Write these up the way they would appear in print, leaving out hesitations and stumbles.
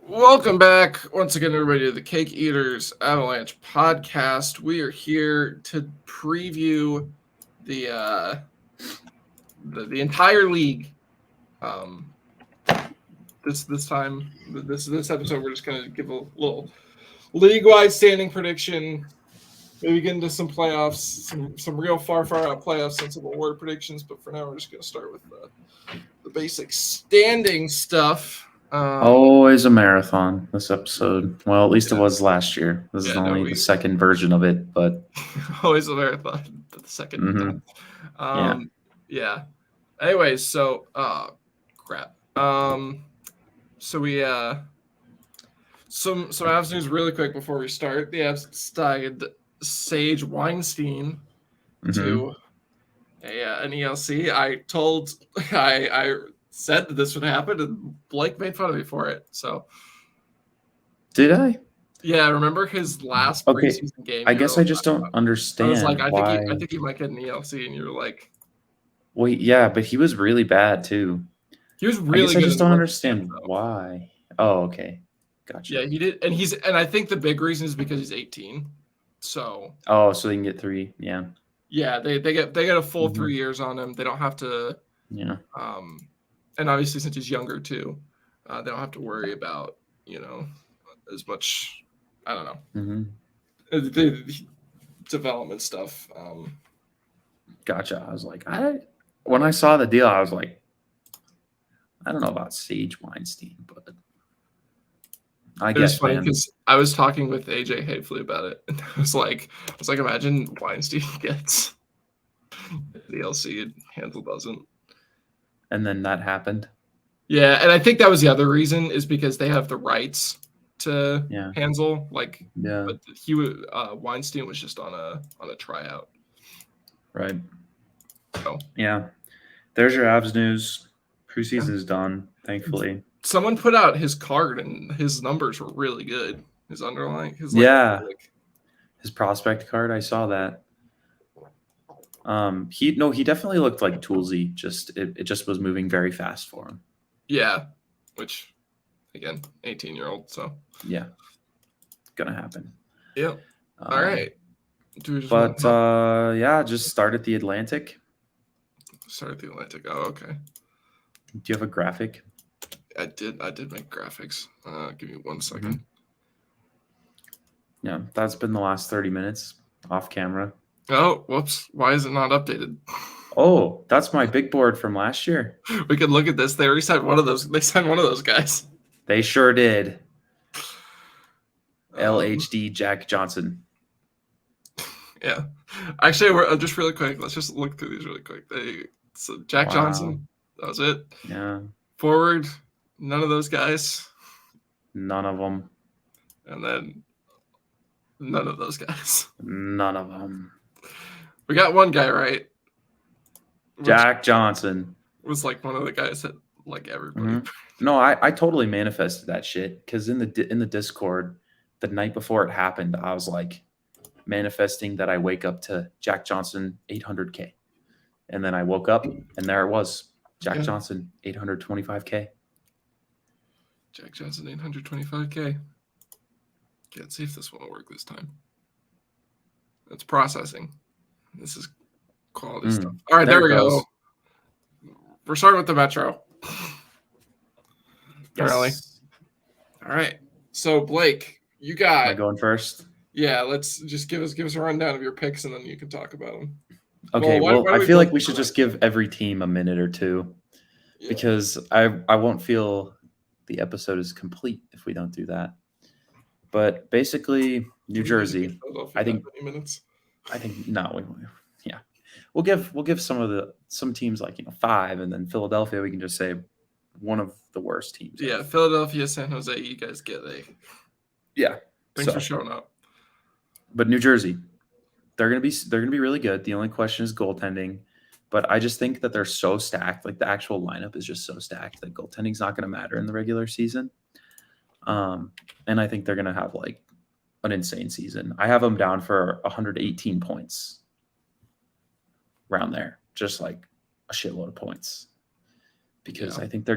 Welcome back once again, everybody, to the Cake Eaters Avalanche podcast. We are here to preview the the entire league. This episode, we're just gonna give a little league-wide standing prediction. Maybe get into some playoffs, some real far out playoffs, and some award predictions. But for now, we're just gonna start with the basic standing stuff. Always a marathon, this episode. Well, at least it was last year. This is only the second version of it, but always a marathon, but the second time. Yeah. Anyways, so crap. So we some Avs news really quick before we start. The Avs signed Sage Weinstein to an ELC. I said that this would happen, and Blake made fun of me for it. So, did I? Yeah, remember his last preseason game? I guess I just don't understand. I was like, why... I think he might get an ELC, and you're like, wait, yeah, but he was really bad too. He was really good. I just don't understand why. Oh, okay, gotcha. Yeah, he did, and I think the big reason is because he's 18. So. Oh, so they can get 3, yeah. Yeah, they get a full 3 years on him. They don't have to. Yeah. And obviously, since he's younger too, they don't have to worry about as much. I don't know. The development stuff. Gotcha. I was like, when I saw the deal, I was like, I don't know about Sage Weinstein, but I guess it's funny because I was talking with AJ Hayfley about it, and I was like, imagine Weinstein gets the LC and Hansel doesn't. And then that happened. Yeah, and I think that was the other reason is because they have the rights to Hansel. Like, but Weinstein was just on a tryout. Right. So yeah, there's your Avs news. Preseason is done, thankfully. Someone put out his card, and his numbers were really good. His underlying, his prospect card. I saw that. He definitely looked like toolsy. It just was moving very fast for him. Yeah, which again, 18-year-old. So yeah, gonna happen. Yeah. All right. Just start at the Atlantic. Start at the Atlantic. Oh, okay. Do you have a graphic? I did make graphics. Give me 1 second. Yeah, that's been the last 30 minutes off camera. Oh, whoops. Why is it not updated? Oh, that's my big board from last year. We could look at this. They already signed one of those. They signed one of those guys. They sure did. LHD Jack Johnson. Yeah. Actually, we're just really quick. Let's just look through these really quick. So Jack Johnson, that was it. Yeah. Forward, none of those guys. None of them. And then none of those guys. None of them. We got one guy right. Jack Johnson was like one of the guys that like everybody. No, I totally manifested that shit because in the Discord the night before it happened, I was like manifesting that I wake up to Jack Johnson 800K, and then I woke up and there it was, Jack Johnson 825K. Jack Johnson 825K. Let's see if this will work this time. It's processing. This is quality stuff. All right, there we go. We're starting with the Metro. Apparently. All right. So Blake, you got. Am I going first? Yeah, let's just give us a rundown of your picks, and then you can talk about them. Okay. Well, I feel like we should just give every team a minute or two, because I won't feel the episode is complete if we don't do that. But basically, New Jersey. I think no. We'll give some teams like 5, and then Philadelphia. We can just say one of the worst teams. Yeah, Philadelphia, San Jose. You guys get a. Yeah. Thanks for showing up. But New Jersey, they're gonna be really good. The only question is goaltending. But I just think that they're so stacked. Like the actual lineup is just so stacked that goaltending's not going to matter in the regular season. And I think they're going to have like an insane season. I have them down for 118 points. Around there, just like a shitload of points. because I think they're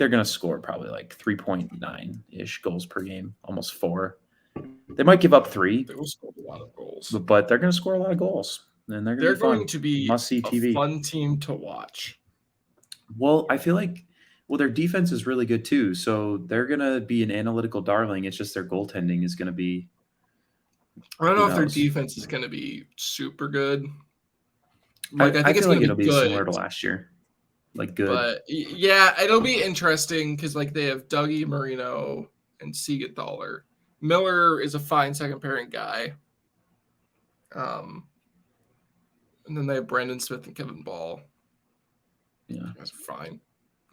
gonna score probably like 3.9-ish goals per game, almost 4. They might give up 3. They will score a lot of goals, but they're going to score a lot of goals, and they're going to be must-see TV. Fun team to watch. Well, I feel like their defense is really good too, so they're going to be an analytical darling. It's just their goaltending is going to be. I don't know if their defense is going to be super good. Like I think it's going to be similar to last year, like good. But yeah, it'll be interesting because like they have Dougie, Marino, and Siegenthaler. Miller is a fine second pairing guy. And then they have Brandon Smith and Kevin Ball. Yeah, that's fine.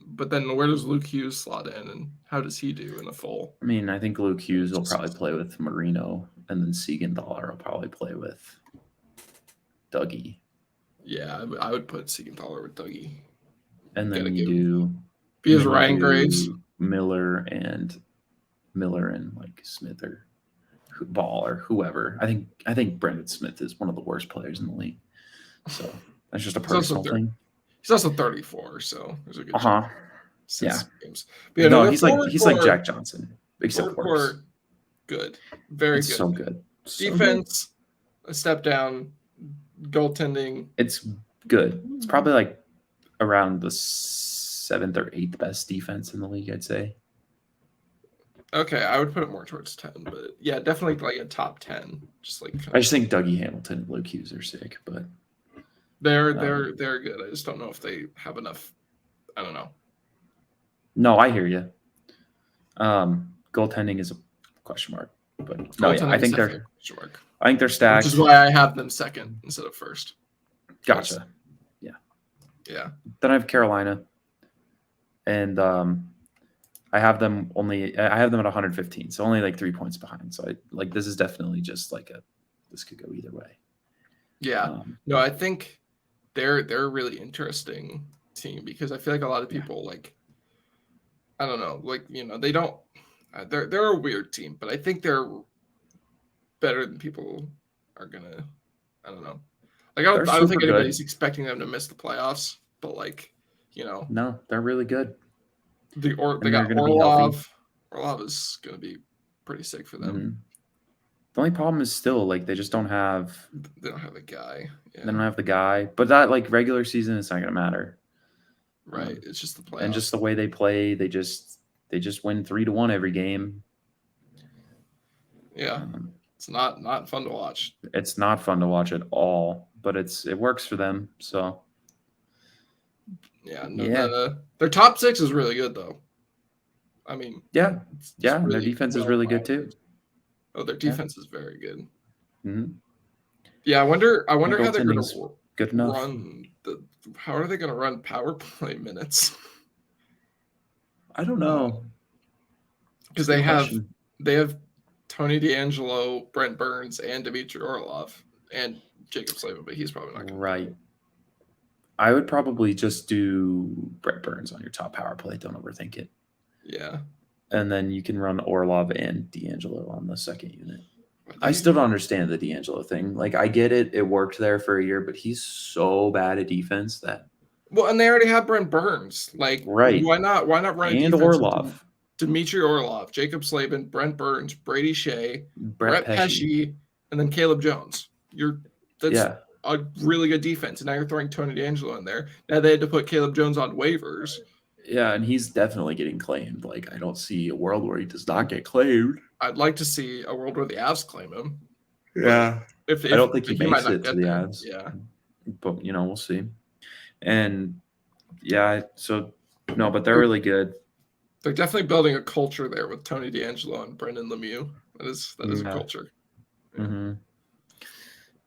But then where does Luke Hughes slot in, and how does he do in a full? I mean, I think Luke Hughes will probably play with Marino, and then Siegenthaler will probably play with Dougie. Yeah, I would put Siegenthaler with Dougie. And then because Ryan Graves, Miller and like Smith or Ball or whoever. I think Brandon Smith is one of the worst players in the league. So that's just a personal thing. He's also 34, so there's a good yeah. Games. Yeah, no, he's like Jack Johnson, except worse. Good, very it's good. So good. Defense, a step down. Goaltending, it's good. It's probably like around the 7th or 8th best defense in the league, I'd say. Okay, I would put it more towards 10, but yeah, definitely like a top 10. I just think Dougie Hamilton and Luke Hughes are sick, but they're good. I just don't know if they have enough. I don't know. No, I hear you. Goaltending is a question mark, but no, yeah, I think they're stacked. Which is why I have them second instead of first. Gotcha. Yeah. Then I have Carolina, and I have them at 115, so only like 3 points behind. So this is definitely just like this could go either way. Yeah. No, I think they're a really interesting team because I feel like a lot of people I don't know, they don't. They're a weird team, but I think they're better than people are gonna. I don't know. I don't think anybody's expecting them to miss the playoffs, but no, they're really good. They got Orlov. Orlov is going to be pretty sick for them. Mm-hmm. The only problem is still they just don't have. They don't have the guy. Yeah. They don't have the guy, but that regular season is not going to matter. Right, it's just the playoffs and just the way they play. They just win 3-1 every game. Yeah, it's not fun to watch. It's not fun to watch at all, but it works for them. So. Yeah. Their top 6 is really good, though. I mean, yeah, really their defense is really good too. Oh, their defense is very good. Mm-hmm. Yeah, I wonder how they're going to good enough. How are they going to run power play minutes? I don't know, because they have Tony DeAngelo, Brent Burns, and Dmitry Orlov, and Jacob Slavin, but he's probably not going to right. I would probably just do Brent Burns on your top power play. Don't overthink it. Yeah. And then you can run Orlov and DeAngelo on the second unit. I still don't understand the DeAngelo thing. I get it. It worked there for a year, but he's so bad at defense that. Well, and they already have Brent Burns. Right. Why not run and Orlov? Dmitry Orlov, Jacob Slavin, Brent Burns, Brady Shea, Brett Pesce, and then Caleb Jones. That's a really good defense. And now you're throwing Tony DeAngelo in there. Now they had to put Caleb Jones on waivers. Yeah, and he's definitely getting claimed. I don't see a world where he does not get claimed. I'd like to see a world where the Avs claim him. Yeah. I don't think he makes it to the Avs. Yeah. But, we'll see. And, yeah, so, no, but they're really good. They're definitely building a culture there with Tony DeAngelo and Brendan Lemieux. That is a culture. Yeah. Mm-hmm.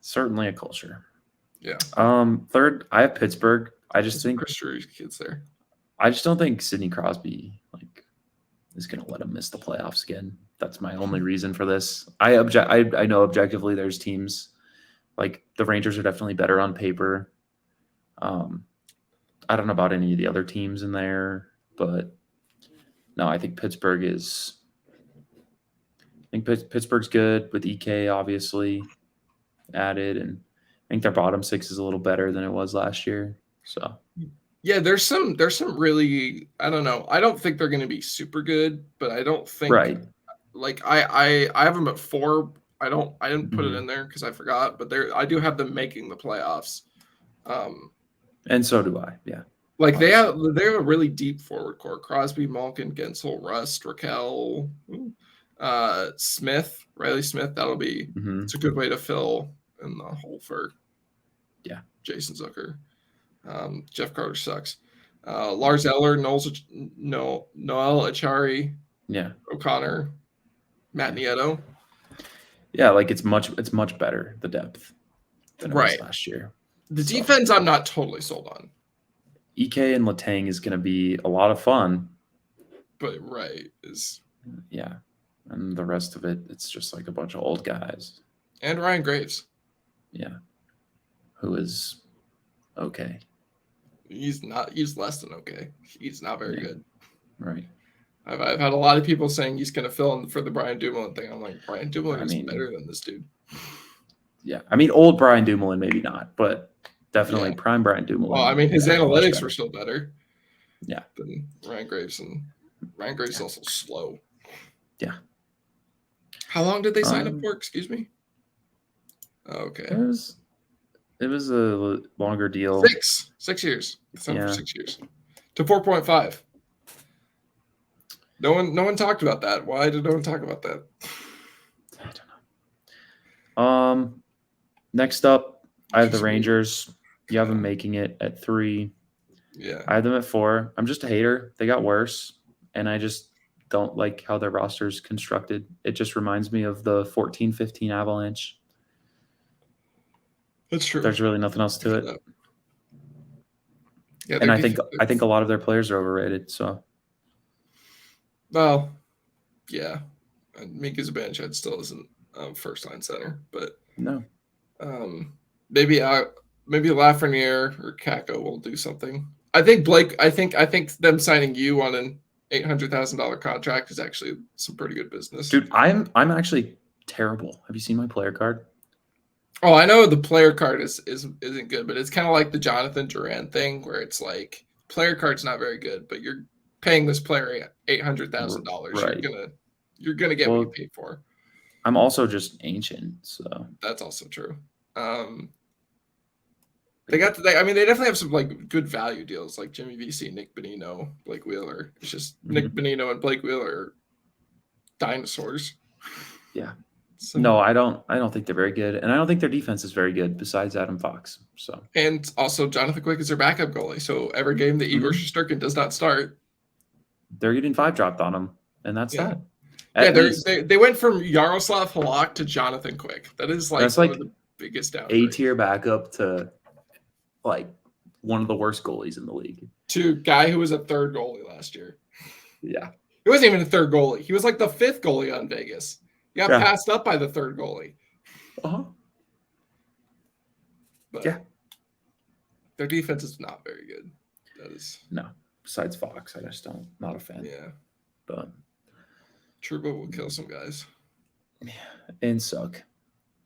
Certainly a culture. Yeah. Third, I have Pittsburgh. I just think Chris Drury's kids there. I just don't think Sidney Crosby is going to let him miss the playoffs again. That's my only reason for this. I know objectively there's teams the Rangers are definitely better on paper. I don't know about any of the other teams in there, but no, I think Pittsburgh is. I think Pittsburgh's good with EK obviously added, and I think their bottom 6 is a little better than it was last year. So Yeah, there's some really, I don't know. I don't think they're going to be super good, but I don't think Right. like I have them at 4. I didn't put it in Mhm. there because I forgot, but I do have them making the playoffs. And so do I. Yeah. Like Obviously. they have a really deep forward core: Crosby, Malkin, Gensel, Rust, Raquel, Smith, Riley Smith. It's a good way to fill in the hole for Jason Zucker. Jeff Carter sucks. Lars Eller, Noel Achari, O'Connor, Matt Nieto. Yeah, like it's much better, the depth, than it was Right. last year. The defense I'm not totally sold on. EK and Letang is going to be a lot of fun. But is and the rest of it, it's just like a bunch of old guys. And Ryan Graves. Yeah. Who is okay. He's less than okay. He's not very good. Right. I've had a lot of people saying he's going to fill in for the Brian Dumoulin thing. I'm like, Brian Dumoulin is better than this dude. Yeah. I mean, old Brian Dumoulin, maybe not, but definitely prime Brian Dumoulin. Well, I mean, his analytics were still better. Yeah. Than Ryan Graves. And Ryan Graves is also slow. Yeah. How long did they sign up for? Excuse me? Okay. It was a longer deal. 6 years. For 6 years. To 4.5. No one talked about that. Why did no one talk about that? I don't know. Next up, I have the Rangers. You have them making it at 3. Yeah. I have them at 4. I'm just a hater. They got worse, and I just don't like how their roster is constructed. It just reminds me of the 14-15 Avalanche. That's true. There's really nothing else to it. Yeah, and I think a lot of their players are overrated. So, well, yeah, Mika Zibanejad still isn't first line center, but no, maybe Lafreniere or Kakko will do something. I think Blake. I think them signing you on an $800,000 contract is actually some pretty good business, dude. I'm actually terrible. Have you seen my player card? Oh, I know the player card isn't good, but it's kind of like the Jonathan Duran thing, where it's like player card's not very good, but you're paying this player $800,000. Right. You're gonna get what you paid for. I'm also just ancient, so that's also true. They definitely have some like good value deals, like Jimmy VC, Nick Bonino, Blake Wheeler. It's just Nick Bonino and Blake Wheeler are dinosaurs. Yeah. So, no, I don't think they're very good, and I don't think their defense is very good. Besides Adam Fox, so and also Jonathan Quick is their backup goalie. So every game that Igor Shesterkin does not start, they're getting 5 dropped on them, and that's that. They went from Yaroslav Halak to Jonathan Quick. That is like one of the biggest downgrades. A-tier backup to like one of the worst goalies in the league. To guy who was a third goalie last year. Yeah, he wasn't even a third goalie. He was like the 5th goalie on Vegas. He got passed up by the third goalie. But their defense is not very good. That is besides Fox, I just not a fan. Yeah, but Trouba will kill some guys. Yeah, and suck.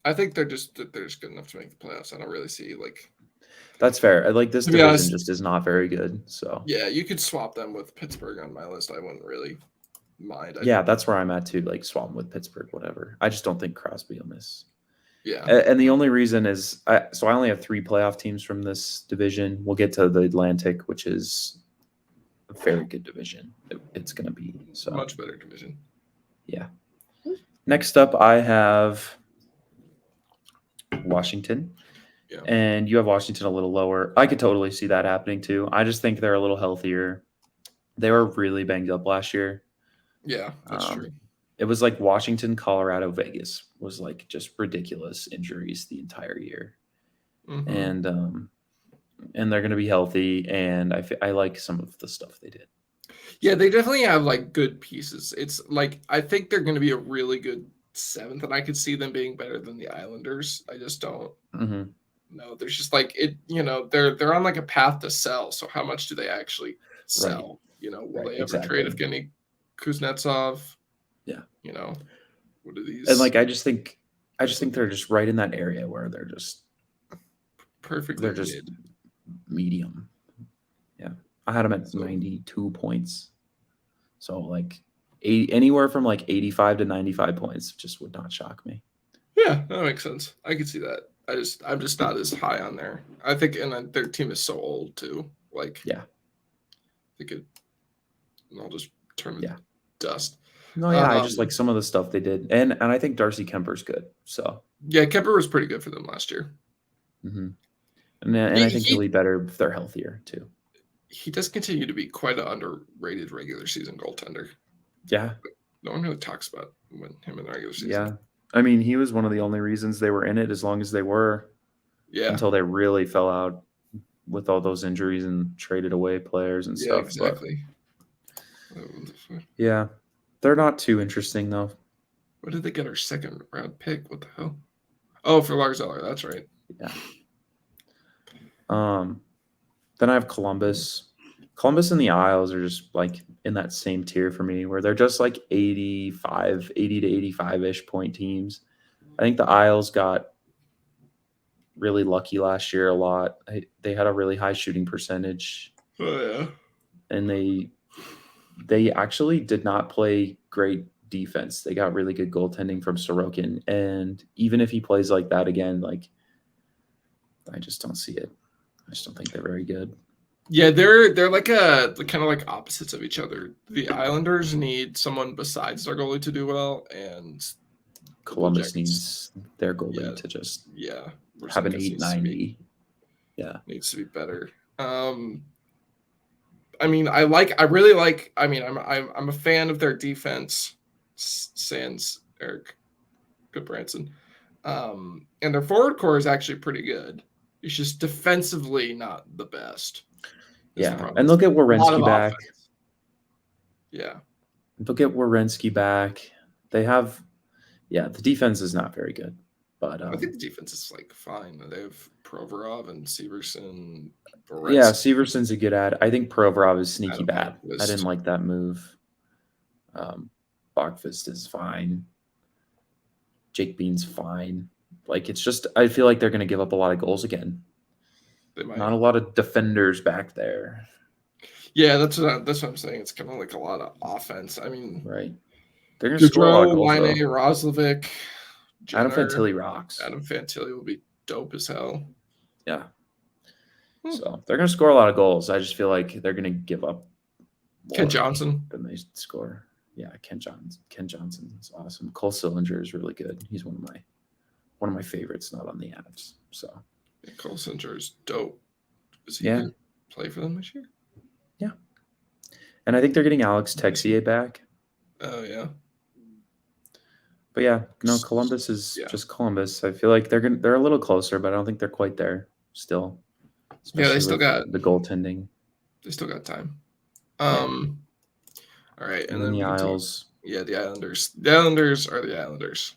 I think they're just good enough to make the playoffs. I don't really see like. That's fair. Like this division just is not very good. So yeah, you could swap them with Pittsburgh on my list. I wouldn't really mind. That's where I'm at too. Like swap them with Pittsburgh, whatever. I just don't think Crosby will miss. Yeah, and the only reason is I only have 3 playoff teams from this division. We'll get to the Atlantic, which is a very good division. It's going to be so much better division. Yeah. Next up, I have Washington. Yeah. And you have Washington a little lower. I could totally see that happening too. I just think they're a little healthier. They were really banged up last year. Yeah, that's true. It was like Washington, Colorado, Vegas was like just ridiculous injuries the entire year. And they're going to be healthy. And I like some of the stuff they did. Yeah, they definitely have like good pieces. It's like I think they're going to be a really good 7th, and I could see them being better than the Islanders. I just don't know. There's just like it. They're on like a path to sell. So how much do they actually sell? Right. Will they ever trade Evgeny Kuznetsov? Yeah. What are these? And like I just think they're just right in that area where they're just perfectly. They're just medium. Yeah. I had him at 92 points. So like anywhere from like 85 to 95 points just would not shock me. Yeah, that makes sense. I can see that. I'm just not as high on there. I think, and their team is so old too. Like, yeah, they could. I'll just turn to dust. No, yeah, I just like some of the stuff they did, and I think Darcy Kemper's good. So yeah, Kemper was pretty good for them last year. Mm-hmm. And I think he'll be better if they're healthier too. He does continue to be quite an underrated regular season goaltender. Yeah, but no one really talks about him in the regular season. Yeah, I mean, he was one of the only reasons they were in it as long as they were. Yeah, until they really fell out with all those injuries and traded away players and stuff. Exactly. But, yeah, they're not too interesting though. What did they get our second round pick? What the hell? Oh, for Lars Eller, that's right. Yeah. Then I have Columbus. Columbus and the Isles are just like in that same tier for me, where they're just like 80 to 85-ish point teams. I think the Isles got really lucky last year a lot. They had a really high shooting percentage. Oh yeah. And they actually did not play great defense. They got really good goaltending from Sorokin, and even if he plays like that again, like I just don't see it. I just don't think they're very good. Yeah, they're like kind of like opposites of each other. The Islanders need someone besides their goalie to do well, and Columbus needs their goalie to just have an 890. Needs to be better. I mean, I'm a fan of their defense, sans Eric Goodbranson. And their forward core is actually pretty good. It's just defensively not the best. Yeah, and they'll get Werenski back. Offense. Yeah. They'll get Werenski back. They have, the defense is not very good. But I think the defense is like fine. They have Provorov and Severson. Yeah, Severson's a good ad. I think Provorov is sneaky bad. I didn't like that move. Bachfist is fine. Jake Bean's fine. Like, it's just, I feel like they're going to give up a lot of goals again. Not a lot of defenders back there. Yeah, that's what I'm saying. It's kind of like a lot of offense. I mean, right. They're going to score a lot of goals. Laine, Roslovic, Adam Fantilli rocks. Adam Fantilli will be dope as hell. Yeah. So they're going to score a lot of goals. I just feel like they're going to give up more Ken Johnson than they score. Yeah, Ken Johnson is awesome. Cole Sillinger is really good. He's one of my favorites, not on the Avs. So Cole Sillinger is dope. Is he going to play for them this year? Yeah. And I think they're getting Alex Texier back. Oh yeah. But yeah, no, Columbus is just Columbus. I feel like they're a little closer, but I don't think they're quite there still. Especially they still got the goaltending. They still got time. All right, and then the Isles. The Islanders. The Islanders are the Islanders.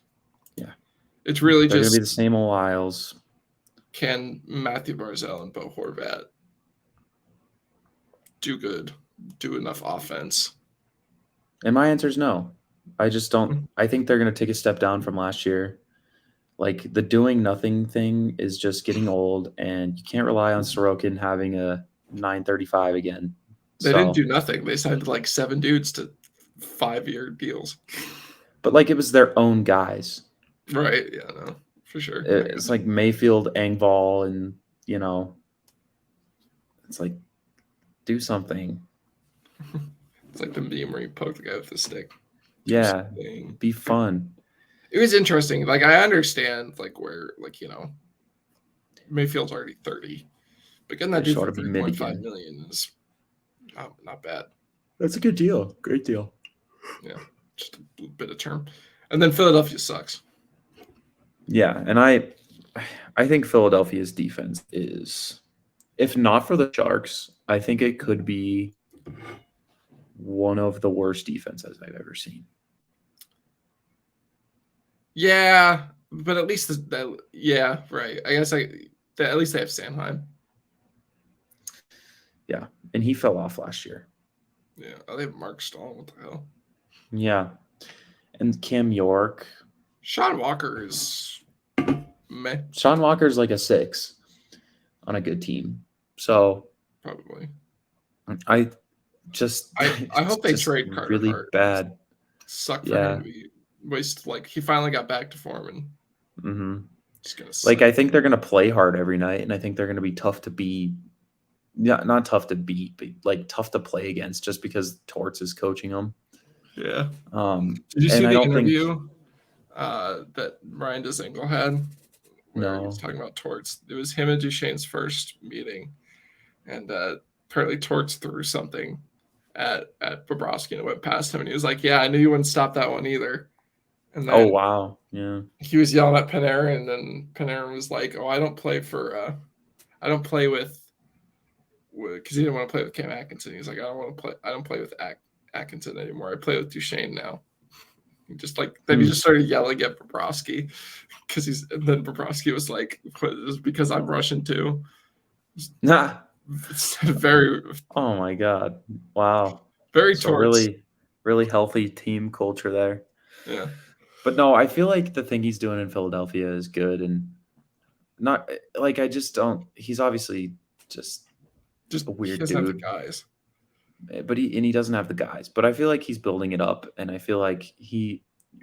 Yeah, it's really they're just gonna be the same old Isles. Can Matthew Barzal and Bo Horvat do enough offense? And my answer is no. I just don't. I think they're going to take a step down from last year. Like, the doing nothing thing is just getting old, and you can't rely on Sorokin having a 935 again. They didn't do nothing. They signed like 7 dudes to 5-year deals. But like, it was their own guys. Right. Yeah, no, for sure. It's like Mayfield, Engvall, and it's like, do something. It's like the meme where you poke the guy with the stick. Yeah, be fun. It was interesting. Like, I understand, like, where, like, Mayfield's already 30, but getting that dude for $3.5 million is not bad. That's a good deal. Great deal. Yeah, just a bit of term. And then Philadelphia sucks. Yeah, and I think Philadelphia's defense is, if not for the Sharks, I think it could be one of the worst defenses I've ever seen. Yeah, but at least yeah, right. I guess at least they have Sanheim. Yeah, and he fell off last year. Yeah, they have Mark Stahl. What the hell? Yeah, and Cam York. Sean Walker is meh. Sean Walker's like a 6 on a good team. So probably. I hope they just trade Carter really Hart. bad. Suck for him to be wasted. Like he finally got back to form and it's gonna suck. I think they're gonna play hard every night, and I think they're gonna be tough to beat. Yeah, not tough to beat, but like tough to play against, just because Torts is coaching them. Yeah. Did you see the interview that Ryan DeZingle had? Where he was talking about Torts. It was him and Duchesne's first meeting, and apparently Torts threw something at Bobrovsky and it went past him, and he was like, "Yeah, I knew you wouldn't stop that one either." And then, wow, yeah, he was yelling at Panarin, and then Panarin was like, "Oh, I don't play with," because he didn't want to play with Cam Atkinson. He's like, I don't play with Atkinson anymore. I play with Duchesne now. Then he just started yelling at Bobrovsky then Bobrovsky was like, "It's because I'm Russian too." Nah. It's very. Oh my god! Wow. Very Torts. Really healthy team culture there. Yeah. But no, I feel like the thing he's doing in Philadelphia is good, and not like I just don't. He's obviously just a weird dude. Have the guys. But he doesn't have the guys. But I feel like he's building it up, and I feel like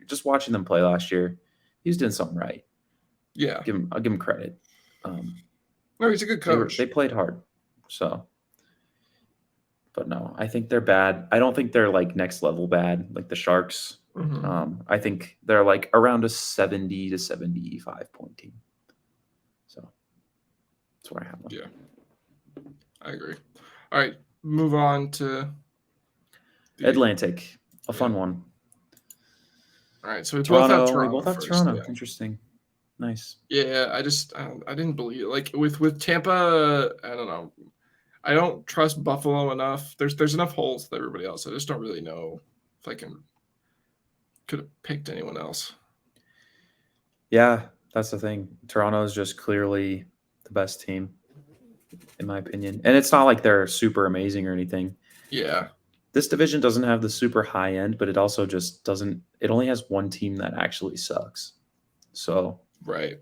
just watching them play last year, he was doing something right. Yeah, I'll give him credit. No, he's a good coach. They played hard, so. But no, I think they're bad. I don't think they're like next level bad, like the Sharks. I think they're like around a 70 to 75 point team. So that's where I have them. Yeah, I agree. All right, move on to Atlantic, a fun one. All right, so we both have Toronto. Yeah. Interesting, nice. Yeah, I didn't believe it. Like with Tampa, I don't know. I don't trust Buffalo enough. There's enough holes with everybody else. I just don't really know if I could have picked anyone else. Yeah, that's the thing. Toronto is just clearly the best team, in my opinion. And it's not like they're super amazing or anything. Yeah. This division doesn't have the super high end, but it also just doesn't. It only has one team that actually sucks. So right,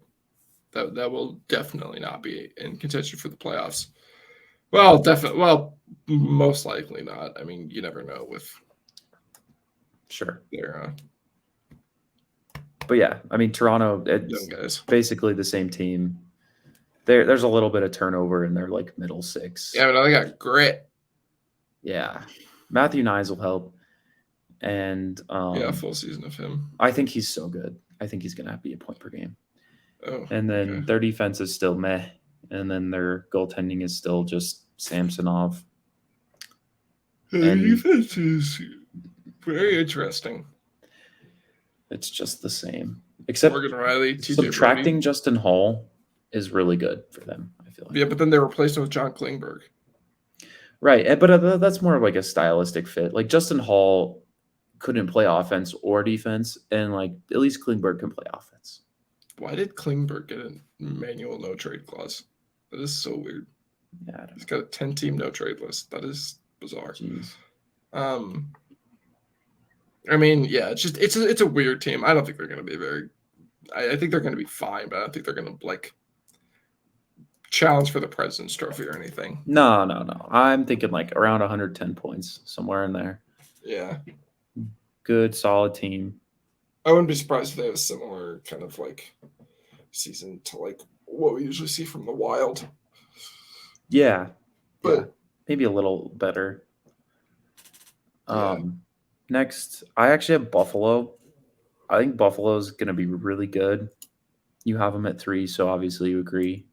that will definitely not be in contention for the playoffs. Well, definitely. Well, most likely not. I mean, you never know with. Sure. Their. But yeah, I mean, Toronto, it's basically the same team. There's a little bit of turnover in their like middle six. Yeah, but they got grit. Yeah, Matthew Nyes will help, and full season of him. I think he's so good. I think he's gonna be a point per game. Oh, and then their defense is still meh, and then their goaltending is still just Samsonov. Their defense is very interesting. It's just the same, except Morgan Riley, subtracting Justin Hall is really good for them. I feel like. Yeah, but then they replaced him with John Klingberg. Right, but that's more like a stylistic fit. Like Justin Hall couldn't play offense or defense, and like at least Klingberg can play offense. Why did Klingberg get a manual no trade clause? That is so weird. Yeah, he's got a 10-team no trade list. That is bizarre. Jeez. I mean, yeah, it's a weird team. I don't think they're going to be very. I think they're going to be fine, but I don't think they're going to like challenge for the President's Trophy or anything. No. I'm thinking like around 110 points, somewhere in there. Yeah. Good, solid team. I wouldn't be surprised if they have a similar kind of like season to like what we usually see from the Wild. Yeah. But maybe a little better. Next, I actually have Buffalo. I think Buffalo's going to be really good. You have them at 3, so obviously you agree.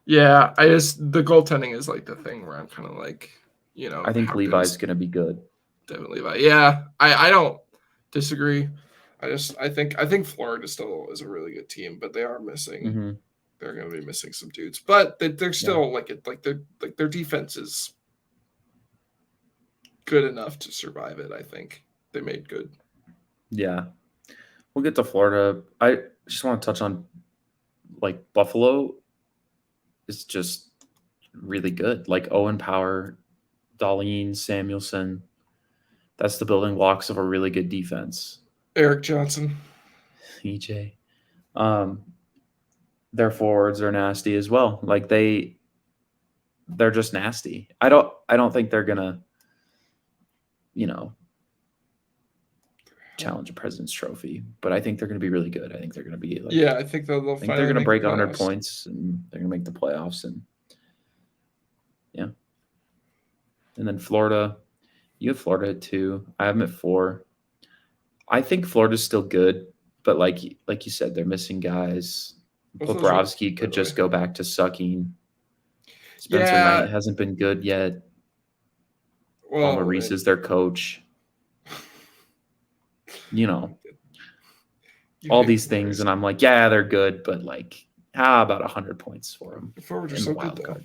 Yeah, the goaltending is like the thing where I'm kind of like, I think Levi's going to be good. Definitely Levi. Yeah, I don't disagree. I think Florida still is a really good team, but they are missing. Mm-hmm. They're going to be missing some dudes, but they're still their defense is good enough to survive it. I think they made good. Yeah, we'll get to Florida. I just want to touch on like Buffalo is just really good. Like Owen Power, Darlene Samuelson. That's the building blocks of a really good defense. Eric Johnson. EJ. Their forwards are nasty as well. Like they're just nasty. I don't think they're gonna, challenge a President's Trophy, but I think they're gonna be really good. I think they're gonna be like, I think they'll I think they're gonna break 100 points and they're gonna make the playoffs, and yeah. And then Florida, you have Florida at 2. I have them at 4. I think Florida's still good, but like you said, they're missing guys. Bobrovsky could just go back to sucking. Spencer Knight hasn't been good yet. Paul Maurice is their coach. All these things, and I'm like, yeah, they're good, but like, how about 100 points for them? The forwards are so good, though.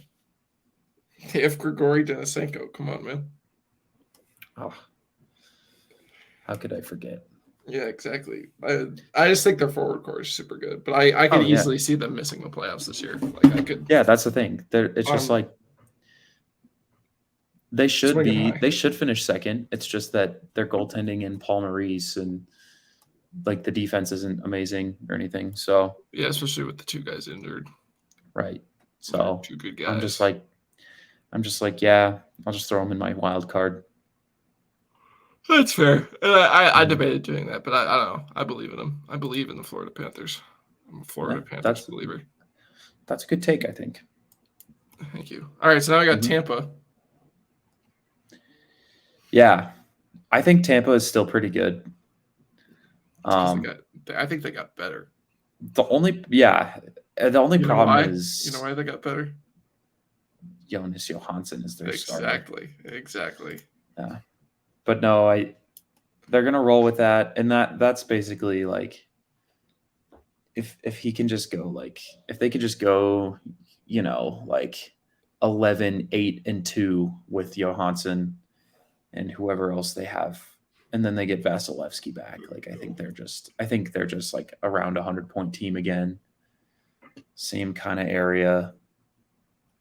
They have Grigory Denisenko. Come on, man. Oh, how could I forget? Yeah, exactly. I just think their forward core is super good, but I could easily see them missing the playoffs this year. Like I could. Yeah, that's the thing. It's just like they should finish second. It's just that their goaltending and Paul Maurice and like the defense isn't amazing or anything. So yeah, especially with the 2 guys injured. Right. So 2 good guys. I'm just like, yeah, I'll just throw them in my wild card. That's fair. I debated doing that, but I don't know. I believe in them. I believe in the Florida Panthers. I'm a Florida Panthers believer. That's a good take, I think. Thank you. All right, so now I got Tampa. Yeah, I think Tampa is still pretty good. I think they got better. The only problem is, you know why they got better? Jonas Johansson is their starter. Exactly. Yeah. But no, they're gonna roll with that, and that's basically like if he can just go like if they could just go, like 11, 8, and 2 with Johansson and whoever else they have, and then they get Vasilevsky back. Like I think they're just like around 100-point team again. Same kind of area.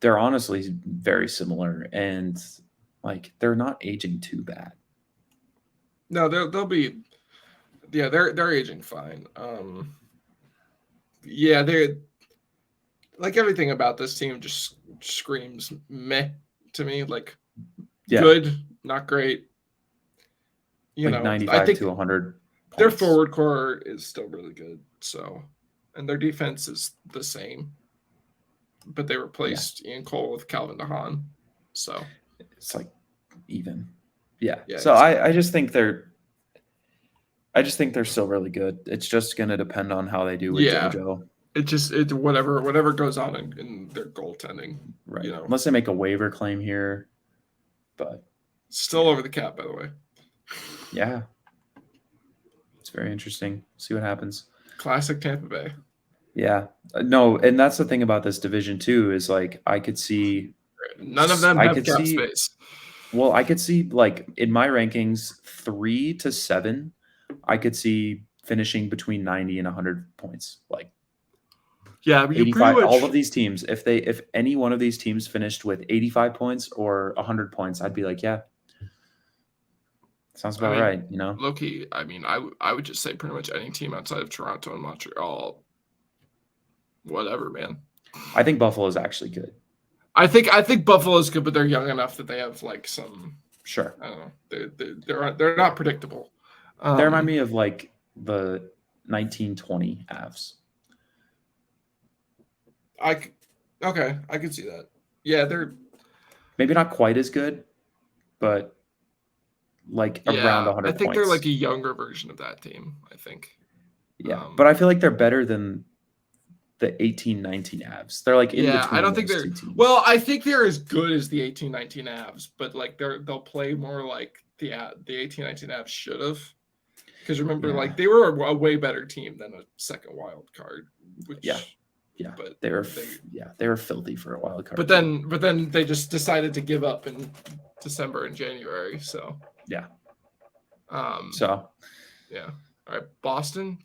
They're honestly very similar, and like they're not aging too bad. No, they'll be. Yeah, they're aging fine. Yeah, they're like everything about this team just screams meh to me. Like, good, not great. You know, 95 to 100. Their forward core is still really good. So, and their defense is the same, but they replaced Ian Cole with Calvin DeHaan. So it's like even. Yeah. So I just think they're still really good. It's just going to depend on how they do with JoJo. It whatever goes on in their goaltending, right? Unless they make a waiver claim here, but still over the cap, by the way. Yeah, it's very interesting. See what happens. Classic Tampa Bay. Yeah, no, and that's the thing about this division too is like I could see none of them have cap space. Well, I could see like in my rankings 3 to 7, I could see finishing between 90 and 100 points. Like, yeah, 85. All of these teams, if any one of these teams finished with 85 points or 100 points, I'd be like, yeah, sounds about right. Low-key, I would just say pretty much any team outside of Toronto and Montreal, whatever, man. I think Buffalo is actually good. I think Buffalo is good, but they're young enough that they have like some. Sure. I don't know. They're not predictable. They remind me of like the 1920 Avs. I could see that. Yeah, they're maybe not quite as good, but like around 100 points. I think they're like a younger version of that team, I think. Yeah, but I feel like they're better than the 18-19 Avs. They're like in between. I don't think they're. Well, I think they're as good as the 18-19 Avs, but like they'll play more like the 18-19 Avs should have. Because remember, like they were a way better team than a second wild card. Which, yeah, but they were filthy for a wild card. But then they just decided to give up in December and January. So yeah. So yeah. All right, Boston.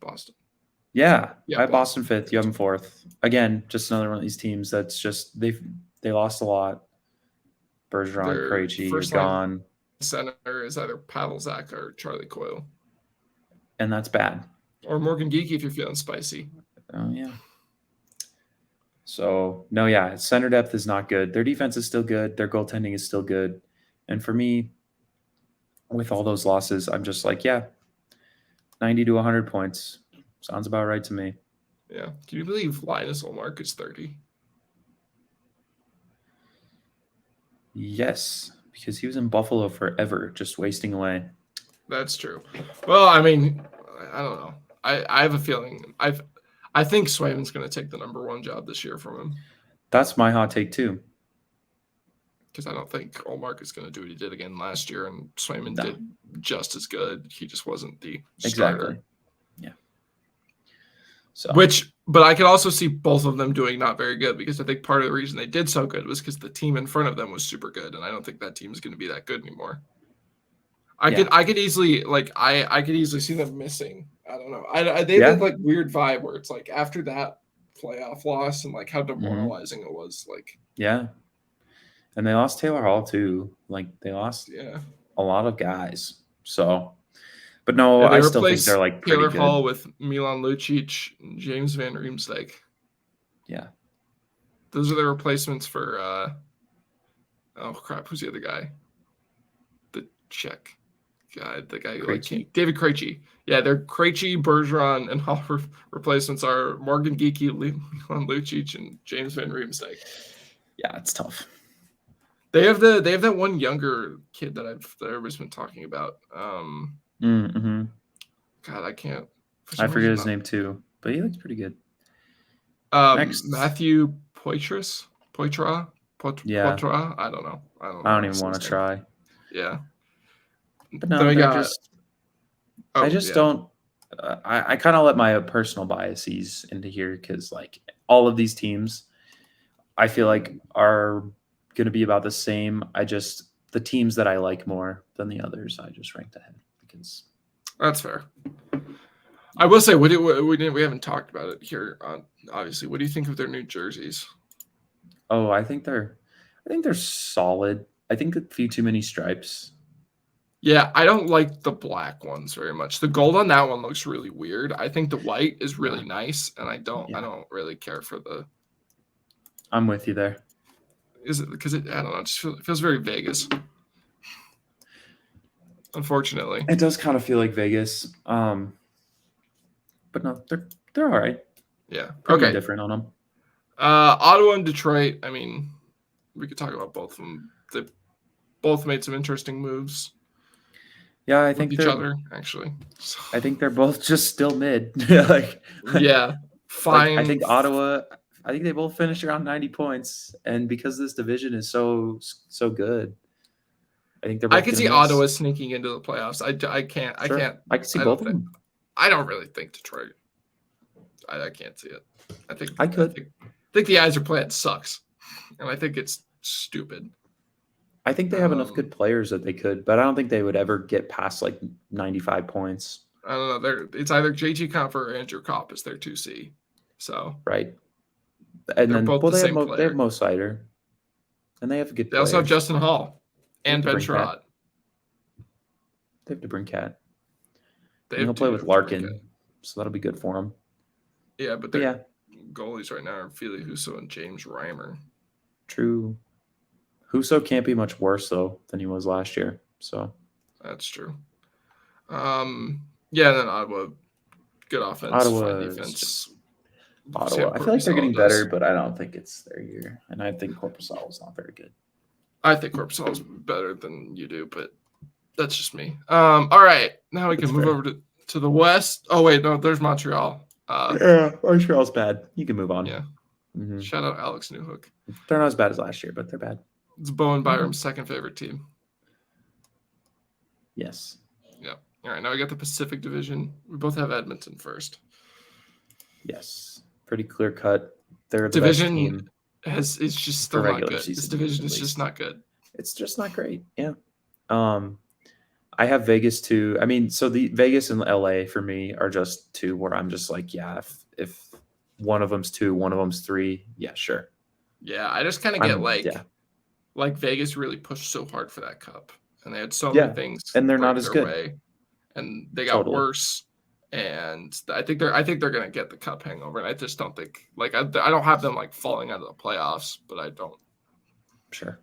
Yeah, I have Boston 5th. You have them 4th. Again, just another one of these teams that's just they lost a lot. Bergeron, Krejci are gone. Center is either Pavelzak or Charlie Coyle. And that's bad. Or Morgan Geekie if you're feeling spicy. Oh, yeah. So, no, yeah, center depth is not good. Their defense is still good. Their goaltending is still good. And for me, with all those losses, I'm just like, yeah, 90 to 100 points. Sounds about right to me. Yeah. Can you believe Linus Ullmark is 30? Yes, because he was in Buffalo forever, just wasting away. That's true. Well, I mean, I don't know. I have a feeling I think Swayman's going to take the number 1 job this year from him. That's my hot take too. Because I don't think Ullmark is going to do what he did again last year, and Swayman did just as good. He just wasn't the starter. Exactly. Yeah. So, but I could also see both of them doing not very good, because I think part of the reason they did so good was because the team in front of them was super good, and I don't think that team is going to be that good anymore. I could easily I could easily see them missing. I don't know. They had like weird vibe where it's like after that playoff loss and like how demoralizing it was. Like and they lost Taylor Hall too. Like they lost a lot of guys. So, but no, I still think they're like pretty Taylor good. Hall with Milan Lucic and James Van Riemsdyk. Yeah, those are the replacements for. Oh crap! Who's the other guy? The Czech guy, the guy who David Krejci. Yeah, they're Krejci, Bergeron, and Hall replacements are Morgan Geekie, Milan Lucic, and James Van Riemsdyk. Yeah, it's tough. They have that one younger kid that everybody's been talking about. God, I can't. I forget his name too, but he looks pretty good. Next, Matthew Poitras. Poitras. I don't know. I don't even want to try. Yeah. But no, I just don't. I kind of let my personal biases into here because, like, all of these teams, I feel like are going to be about the same. The teams that I like more than the others, I just ranked ahead because that's fair. I will say we haven't talked about it here. Obviously, what do you think of their new jerseys? Oh, I think they're solid. I think a few too many stripes. Yeah, I don't like the black ones very much. The gold on that one looks really weird. I think the white is really nice, and I don't really care for the. I'm with you there. Is it because I don't know? It just feels very Vegas. Unfortunately, it does kind of feel like Vegas. But no, they're all right. Yeah. Pretty different on them. Ottawa and Detroit. I mean, we could talk about both of them. They both made some interesting moves. Yeah, I think each other actually. So. I think they're both just still mid. Fine. I think Ottawa. I think they both finished around 90 points, and because this division is so good, I think they're. I could see Ottawa sneaking into the playoffs. I can't. Sure. I can see both of them. I don't really think Detroit. I can't see it. I think I could. I think the Yzer plan sucks, and I think it's stupid. I think they have enough good players that they could, but I don't think they would ever get past like 95 points. I don't know. It's either JG Comfer or Andrew Kopp is their 2C. So right, and then both they have Mo Sider, and they have good. They also have Justin Hall and Ben Sherrod. They have to bring Cat. He'll play with Larkin, so that'll be good for him. Yeah, but their goalies right now are Fili Husso and James Reimer. True. Husso can't be much worse though than he was last year. So that's true. Yeah, then Ottawa, good offense, fine defense. Ottawa. I feel like they're getting better, but I don't think it's their year. And I think Korpisalo is not very good. I think Korpisalo is better than you do, but that's just me. All right, now we can move over to the West. Oh wait, no, there's Montreal. Montreal's bad. You can move on. Yeah. Mm-hmm. Shout out Alex Newhook. They're not as bad as last year, but they're bad. It's Bo and Byram's second favorite team. Yes. Yeah. All right. Now we got the Pacific Division. We both have Edmonton first. Yes. Pretty clear cut. They're the division best team. It's just still not good. This division is just not good. It's just not great. Yeah. I have Vegas too. I mean, so the Vegas and LA for me are just two where I'm just like, yeah, if one of them's 2, one of them's 3, yeah, sure. Yeah, I just kind of get like Vegas really pushed so hard for that cup, and they had so many things, and they're not as good, and they got worse. and I think they're going to get the cup hangover. And I just don't think I don't have them like falling out of the playoffs, but I don't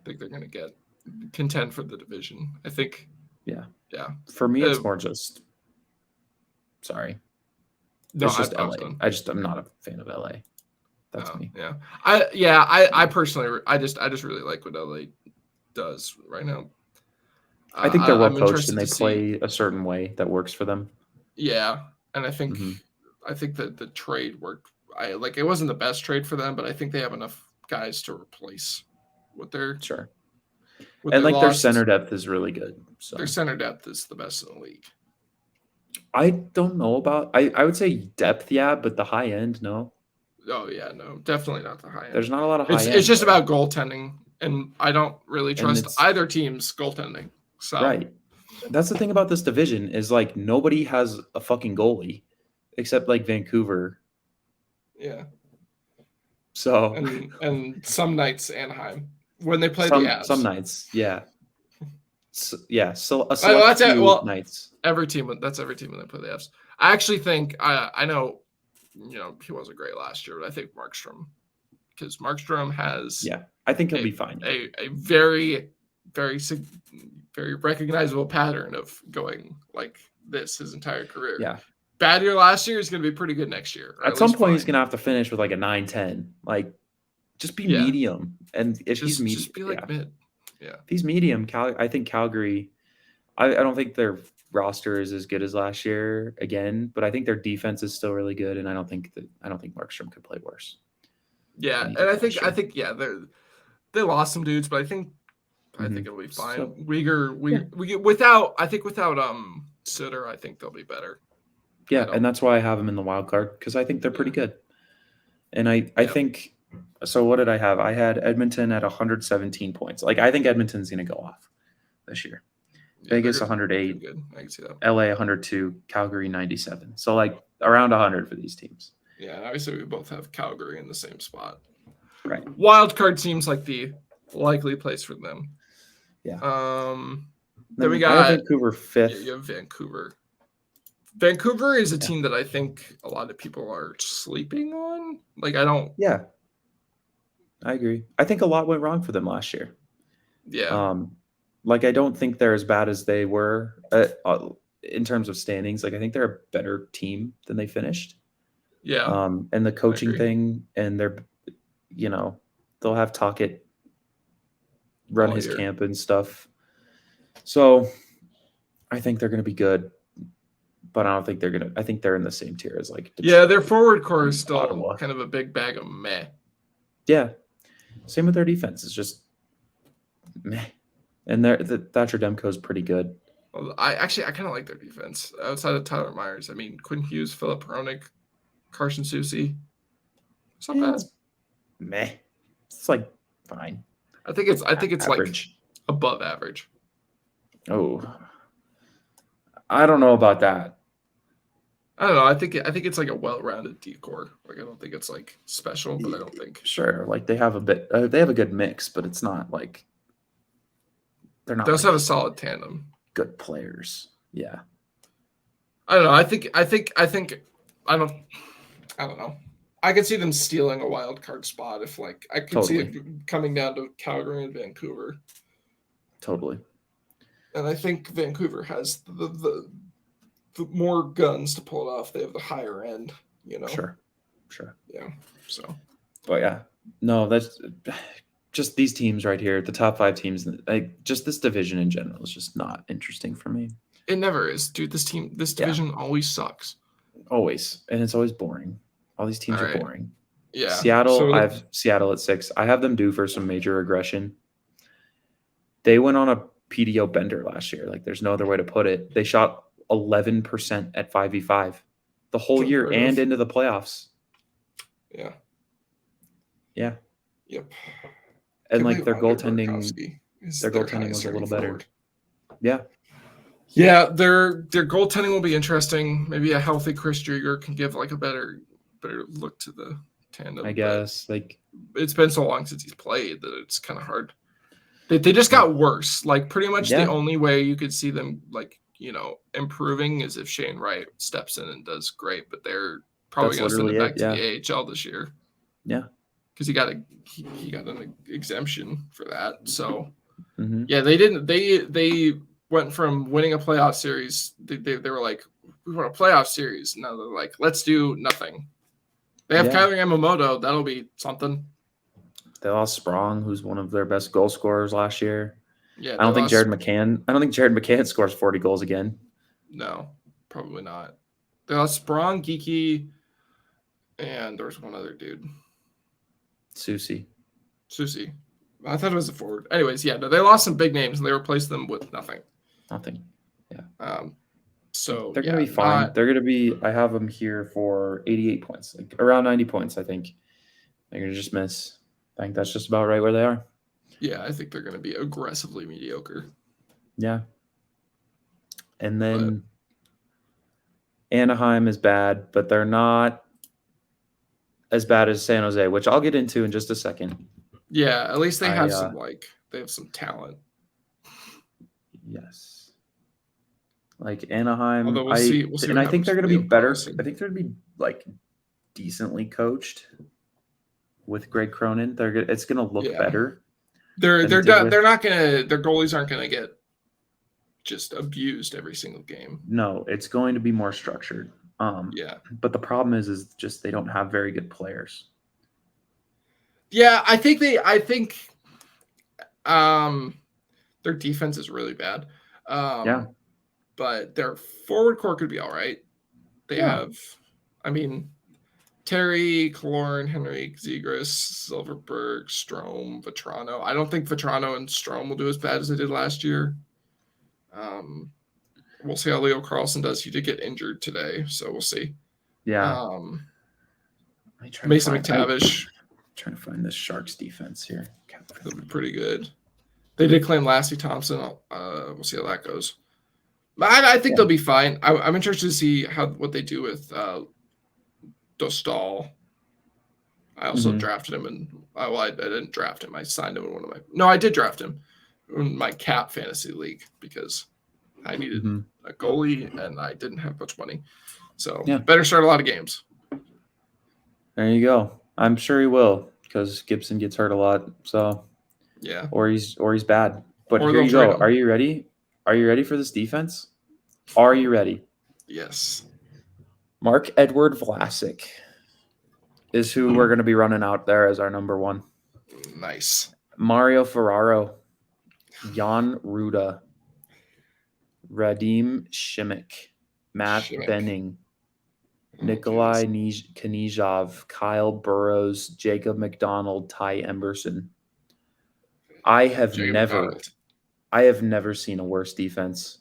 think they're going to contend for the division. I think. Yeah. Yeah. For me, it's more just. Sorry. No, it's just LA. I'm not a fan of LA. That's me. Yeah. I personally, I just really like what LA does right now. I think they're well coached and they play a certain way that works for them. Yeah, and I think that the trade worked. It wasn't the best trade for them, but I think they have enough guys to replace what they're and their center depth is really good. So their center depth is the best in the league. I don't know about. I would say depth, yeah, but the high end, no. Oh yeah, no, definitely not the high end. There's not a lot of high end. It's just about goaltending, and I don't really trust either team's goaltending. So. Right. That's the thing about this division is like nobody has a fucking goalie except like Vancouver. Yeah. So and some nights Anaheim when they play the Avs. Some nights, yeah. So, yeah. So nights. Every team. That's every team when they play the Avs. I actually think I know, he wasn't great last year, but I think Markstrom, because Markstrom has. Yeah, I think he'll be fine. A very, very, very recognizable pattern of going like this his entire career. Yeah. Bad year last year is going to be pretty good next year. At some point, he's going to have to finish with like a 9-10. Like, just be medium. And if he's medium, just be like mid. Yeah. If he's medium, I think Calgary. I don't think their roster is as good as last year again, but I think their defense is still really good, and I don't think Markstrom could play worse. Yeah, and I think they lost some dudes, but I think it'll be fine. So, Uyghur without Sutter, I think they'll be better. Yeah, and that's why I have them in the wild card, because I think they're pretty good. And I think so. What did I have? I had Edmonton at 117 points. Like, I think Edmonton's going to go off this year. Yeah, Vegas 108, good. I can see that. LA 102, Calgary 97. So like around 100 for these teams. Yeah, obviously we both have Calgary in the same spot. Right. Wild card seems like the likely place for them. Yeah. Then we got Vancouver 5th. Yeah, you have Vancouver. Vancouver is a team that I think a lot of people are sleeping on. Like, I don't. Yeah. I agree. I think a lot went wrong for them last year. Yeah. Like, I don't think they're as bad as they were in terms of standings. Like, I think they're a better team than they finished. Yeah. And the coaching thing, and they're, they'll have Tocchet run his camp and stuff. So I think they're going to be good, but I don't think they're going to. I think they're in the same tier as like. Detroit, yeah, their forward core is still Ottawa. Kind of a big bag of meh. Yeah. Same with their defense. It's just meh. And Thatcher Demko is pretty good. Well, I kind of like their defense outside of Tyler Myers. I mean, Quinn Hughes, Philip Hronik, Carson Soucy. It's not bad. Meh. It's like fine. I think it's average. Like above average. Oh, I don't know about that. I don't know. I think it's like a well-rounded decor. Like, I don't think it's like special, but I don't think. Sure, like they have a good mix, but it's not like. They're not. They also have a solid tandem. Good players. Yeah. I don't know. I think I don't know. I could see them stealing a wild card spot if I could see it coming down to Calgary and Vancouver. Totally. And I think Vancouver has the more guns to pull it off. They have the higher end, Sure. Yeah. So. But yeah. No, that's just these teams right here, the top 5 teams. Just this division in general is just not interesting for me. It never is, dude. This division always sucks. Always, and it's always boring. All these teams are boring. Yeah. Seattle, I have Seattle at 6. I have them due for some major regression. They went on a PDO bender last year. Like, there's no other way to put it. They shot 11% at 5v5 the whole year and into the playoffs. Yeah. Yeah. Yep. And their goaltending was a little better. Yeah. Yeah, their goaltending will be interesting. Maybe a healthy Chris Driedger can give a better look to the tandem. I guess it's been so long since he's played that it's kind of hard. They just got worse. Like, pretty much the only way you could see them improving is if Shane Wright steps in and does great, but they're probably going to send him back to the AHL this year. Yeah. Because he got an exemption for that. So, yeah, they went from winning a playoff series. They were like, we want a playoff series. Now they're like, let's do nothing. They have Kyler Yamamoto. That'll be something. They lost Sprong, who's one of their best goal scorers last year. Yeah, I don't think Jared McCann scores 40 goals again. No, probably not. They lost Sprong, Geeky, and there was one other dude. Susie. I thought it was a forward. Anyways, yeah, no, they lost some big names and they replaced them with nothing. Yeah. So they're gonna be fine. They're gonna be. I have them here for 88 points, like around 90 points. I think they're gonna just miss. I think that's just about right where they are. Yeah, I think they're gonna be aggressively mediocre. Yeah. And then Anaheim is bad, but they're not as bad as San Jose, which I'll get into in just a second. Yeah, at least they have they have some talent. Yes. Like Anaheim, although we'll see I think they're going to be better. I think they're going to be like decently coached with Greg Cronin. It's going to look better. They're not going to. Their goalies aren't going to get just abused every single game. No, it's going to be more structured. But the problem is just they don't have very good players. Yeah, I think their defense is really bad. But their forward core could be all right. They have, Terry, Killorn, Henry, Zegras, Silverberg, Strome, Vetrano. I don't think Vetrano and Strome will do as bad as they did last year. We'll see how Leo Carlson does. He did get injured today, so we'll see. Yeah. Mason McTavish. Trying to find this Sharks defense here. They'll be pretty good. They did claim Lassie Thompson. We'll see how that goes. I think they'll be fine. I'm interested to see what they do with Dostal. I also drafted him, and I didn't draft him. I signed him in one of my. No, I did draft him in my cap fantasy league because I needed a goalie and I didn't have much money. So better start a lot of games. There you go. I'm sure he will because Gibson gets hurt a lot. So or he's bad. But here you go. Are you ready? Are you ready for this defense? Are you ready? Yes. Marc-Edouard Vlasic is who we're going to be running out there as our number one. Nice. Mario Ferraro, Jan Ruda, Radim Šimik, Matt Benning, Nikolai Knizhov, Kyle Burrows, Jacob McDonald, Ty Emberson. I have never seen a worse defense.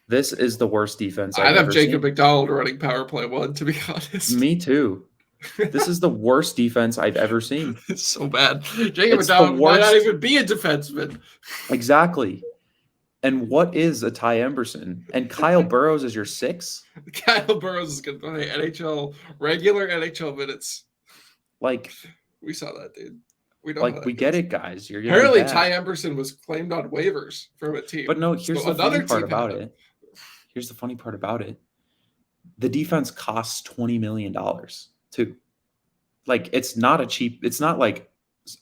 This is the worst defense I've ever seen. I'd have Jacob McDonald running power play 1, to be honest. Me too. This is the worst defense I've ever seen. It's so bad. Jacob McDonald might not even be a defenseman. Exactly. And what is a Ty Emberson? And Kyle Burrows is your 6? Kyle Burrows is going to play regular NHL minutes. Like, we saw that, dude. We get it, guys. Apparently, Ty Emberson was claimed on waivers from a team. But no, here's the funny part about it. Here's the funny part about it. The defense costs $20 million too. Like it's not like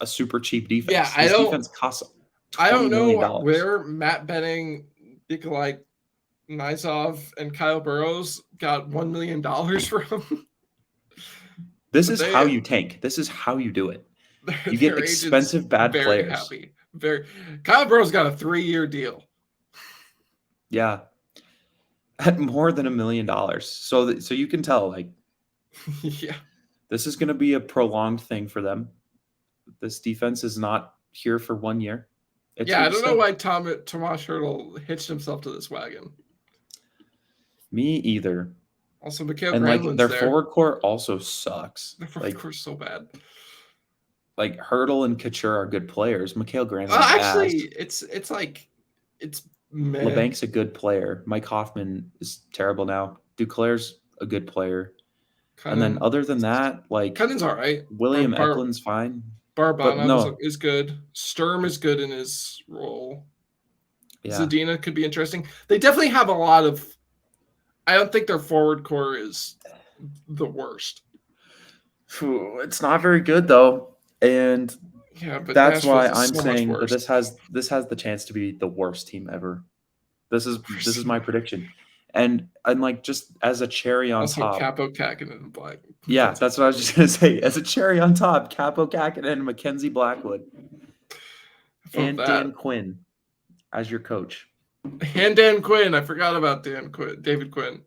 a super cheap defense. Yeah, defense costs $20 million. Where Matt Benning, Nikolai Knizhov, and Kyle Burrows got $1 million from. This is how you tank. This is how you do it. You get expensive bad players. Happy. Kyle Burrows got a 3-year deal. Yeah. At more than $1 million. So you can tell, like, this is going to be a prolonged thing for them. This defense is not here for 1 year. I don't know why Tomas Hertl hitched himself to this wagon. Me either. Also, Mikhail Granlund's their forward core also sucks. Their forward core's so bad. Like Hertl and Couture are good players. Mikhail Granlund it's meh. LeBank's a good player. Mike Hoffman is terrible now. Duclair's a good player. And then other than that, like Cunning's all right. William Eklund's fine. Barbana is good. Sturm is good in his role. Yeah. Zadina could be interesting. They definitely have a lot of. I don't think their forward core is the worst. It's not very good though, and yeah, but that's why Nashville's I'm so saying that this has the chance to be the worst team ever. This is my prediction, and like just as a cherry on also top. Capo Kakinen and Black. Yeah, that's what I was just gonna say. As a cherry on top, Capo Kakinen and Mackenzie Blackwood, and Dan Quinn as your coach. And Dan Quinn. I forgot about Dan Quinn. David Quinn.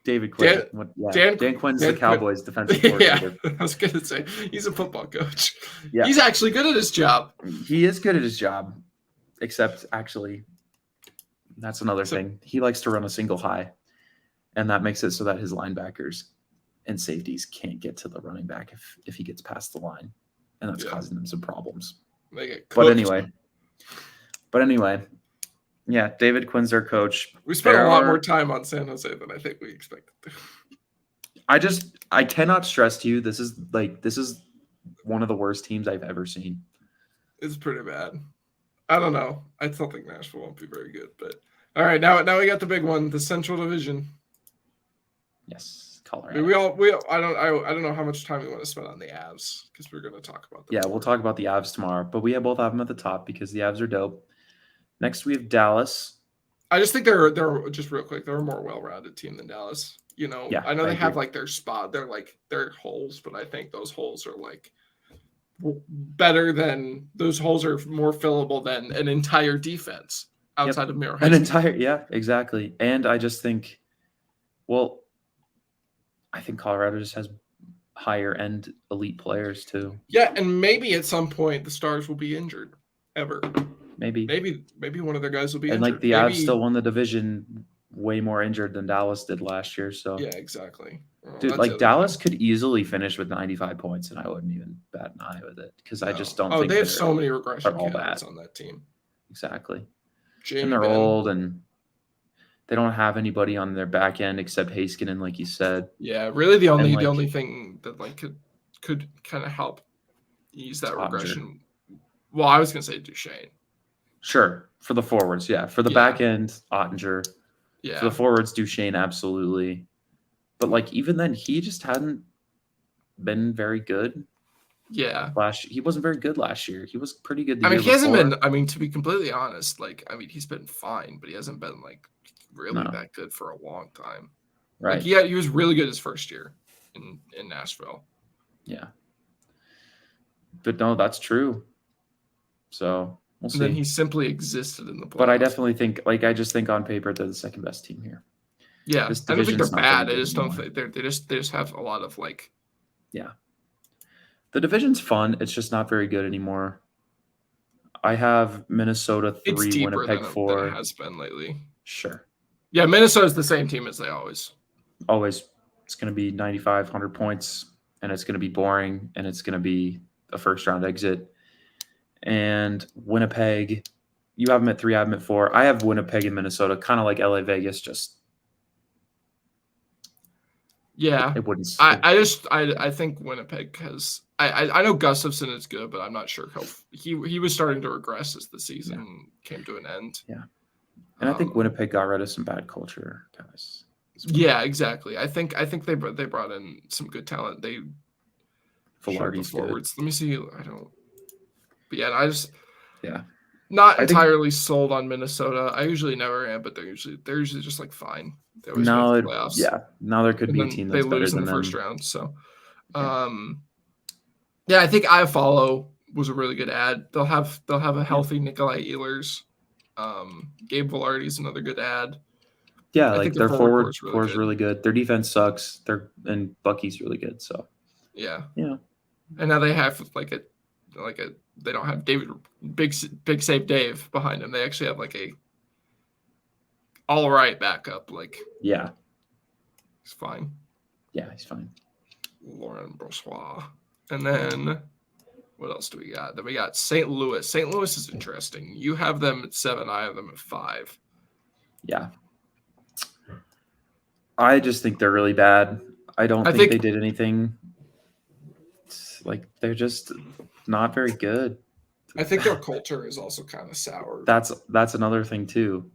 David Quinn. Dan Quinn's the Cowboys defensive coordinator. Yeah, I was going to say, he's a football coach. Yeah. He's actually good at his job. He is good at his job, except actually, that's another thing. He likes to run a single high, and that makes it so that his linebackers and safeties can't get to the running back if he gets past the line, and that's causing them some problems. They get cooked. But anyway, yeah, David Quinn's their coach. We spent a lot more time on San Jose than I think we expected to. I cannot stress to you, this is one of the worst teams I've ever seen. It's pretty bad. I don't know. I still think Nashville won't be very good, but all right, now we got the big one, the Central Division. Yes, Colorado. I don't know how much time we want to spend on the Avs because we're going to talk about them. Yeah, we'll talk about the Avs tomorrow, but we both have them at the top because the Avs are dope. Next, we have Dallas. I just think they're just real quick. They're a more well-rounded team than Dallas. You know, I know they have like their spot. They're like their holes, but I think those holes are like better than those holes are more fillable than an entire defense outside of Miro. Exactly. And I just think, I think Colorado just has higher end elite players too. Yeah, and maybe at some point the Stars will be injured. Ever. Maybe one of their guys will be injured. And like the Avs still won the division way more injured than Dallas did last year. So yeah, exactly. Well, dude, like Dallas could easily finish with 95 points, and I wouldn't even bat an eye with it because I just don't think they have so many regression candidates on that team. Exactly. And they're old, and they don't have anybody on their back end except Heiskanen, like you said. Yeah, really the only thing that like could kind of help ease that regression. Well, I was going to say Duchesne. Sure. For the forwards, yeah. For the back end, Ottinger. Yeah. For the forwards, Duchesne, absolutely. But, like, even then, he just hadn't been very good. Yeah. He wasn't very good last year. He was pretty good hasn't been, to be completely honest, he's been fine, but he hasn't been, really that good for a long time. Right. He was really good his first year in Nashville. Yeah. But, no, that's true. So we'll see. And then he simply existed in the playoffs. But I definitely think, I just think on paper they're the second best team here. Yeah, I don't think they're bad. I just don't think they just have a lot of Yeah, the division's fun. It's just not very good anymore. I have Minnesota 3, Winnipeg 4. Than it has been lately. Sure. Yeah, Minnesota's the same team as they always. Always, it's going to be 95, 100 points, and it's going to be boring, and it's going to be a first-round exit. And Winnipeg, you have them at 3, I have them at 4. I have Winnipeg and Minnesota, kind of like LA Vegas, just. Yeah, it wouldn't. I think Winnipeg has. I know Gustafsson is good, but I'm not sure he was starting to regress as the season came to an end. Yeah, and I think Winnipeg got rid of some bad culture guys. Yeah, exactly. I think they brought in some good talent. They Velarde's forwards. Let me see. I don't. But yeah, not entirely sold on Minnesota. I usually never am, but they're usually just fine. They always make the playoffs. Yeah, now there could be a team that's better than them. They lose in the first round. So, I think iFollow was a really good ad. They'll have a healthy Nikolai Ehlers. Gabe Velarde's another good ad. Yeah, I think their forward core is really good. Their defense sucks. And Bucky's really good. So yeah, and now they have they don't have David big save Dave behind him. They actually have a all right backup. Yeah, he's fine. Yeah, he's fine. Laurent Brossoit. And then what else do we got? Then we got St. Louis. St. Louis is interesting. You have them at 7. I have them at 5. Yeah. I just think they're really bad. I don't think they did anything. They're just not very good. I think their culture is also kind of sour. That's another thing too.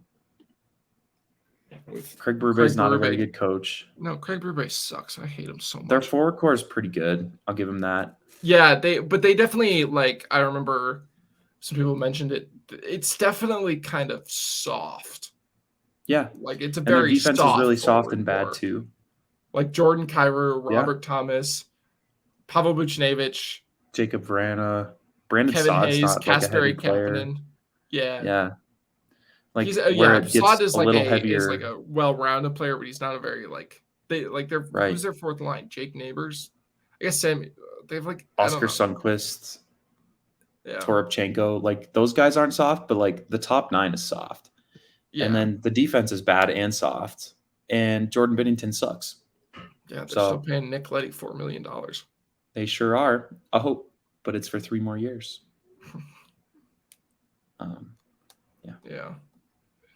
Craig Berube's not a very good coach. No, Craig Berube sucks. I hate him so much. Their forward core is pretty good. I'll give him that. Yeah, they definitely, like, I remember some people mentioned it. It's definitely kind of soft. Yeah, like it's a and very their defense is really soft and bad too. Like Jordan Kyrou, Robert Thomas, Pavel Buchnevich, Jacob Vrana, Brandon Kevin Saad's Hayes, not like a heavy player. Kapanen. Yeah. Yeah. Like he's where it gets Saad is a like little heavier. Is like a well-rounded player, but he's not a very who's their fourth line? Jake Neighbors. I guess Sam. They have like Oscar Sundqvist. Yeah. Toropchenko. Like those guys aren't soft, but like the top 9 is soft. Yeah. And then the defense is bad and soft. And Jordan Binnington sucks. Yeah, they're still paying Nick Leddy $4 million. They sure are. I hope, but it's for 3 more years. Yeah.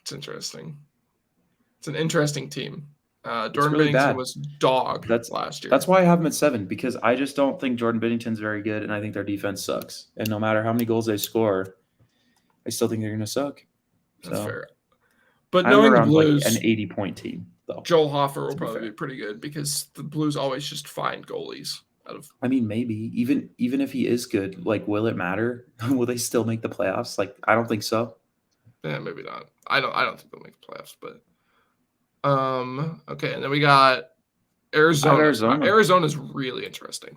It's interesting. It's an interesting team. Jordan really Binnington was dog last year. That's why I have him at 7, because I just don't think Jordan Binnington's very good, and I think their defense sucks. And no matter how many goals they score, I still think they're going to suck. That's fair. But knowing the Blues, like an 80-point team, though. Joel Hofer will probably be pretty good because the Blues always just find goalies out of. I mean, maybe even if he is good, like, will it matter? Will they still make the playoffs? Like, I don't think so. Yeah, maybe not. I don't think they'll make the playoffs, but okay, and then we got Arizona. Arizona is really interesting.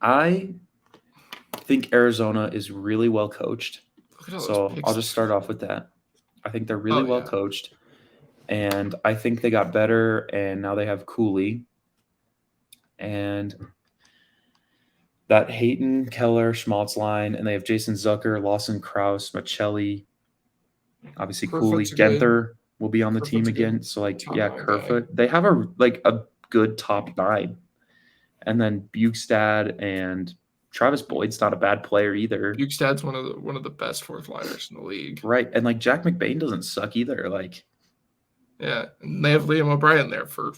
I think Arizona is really well coached. So I'll just start off with that. I think they're really well coached, and I think they got better, and now they have Cooley, and that Hayton, Keller, Schmaltz line, and they have Jason Zucker, Lawson Krause, Machelli, obviously Cooley, Genther will be on the team again. So Kerfoot. They have a good top 9, and then Bukestad and Travis Boyd's not a bad player either. Bukestad's one of the best fourth liners in the league. Right. And like Jack McBain doesn't suck either. Like, yeah. And they have Liam O'Brien there for,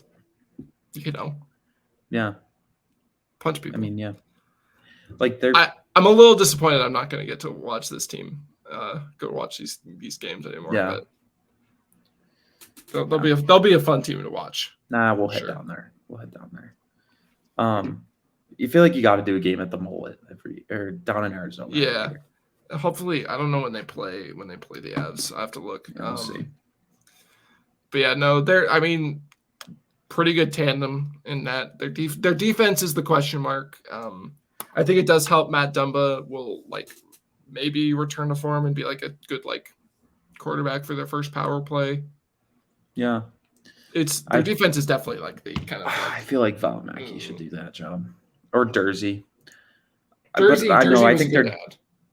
yeah. Punch people. I mean, yeah. Like I'm a little disappointed I'm not going to get to watch this team go watch these games anymore. Yeah. But they'll be a fun team to watch. Nah, we'll head down there. You feel like you got to do a game at the Mullet or down in Arizona. Yeah. Hopefully, I don't know when they play the Avs. I have to look. We'll see. But yeah, no, pretty good tandem in that. Their defense is the question mark. I think it does help. Matt Dumba will maybe return to form and be like a good quarterback for their first power play. Yeah. Their defense is definitely the kind of. I feel like Valimaki should do that job, or Dursey. I think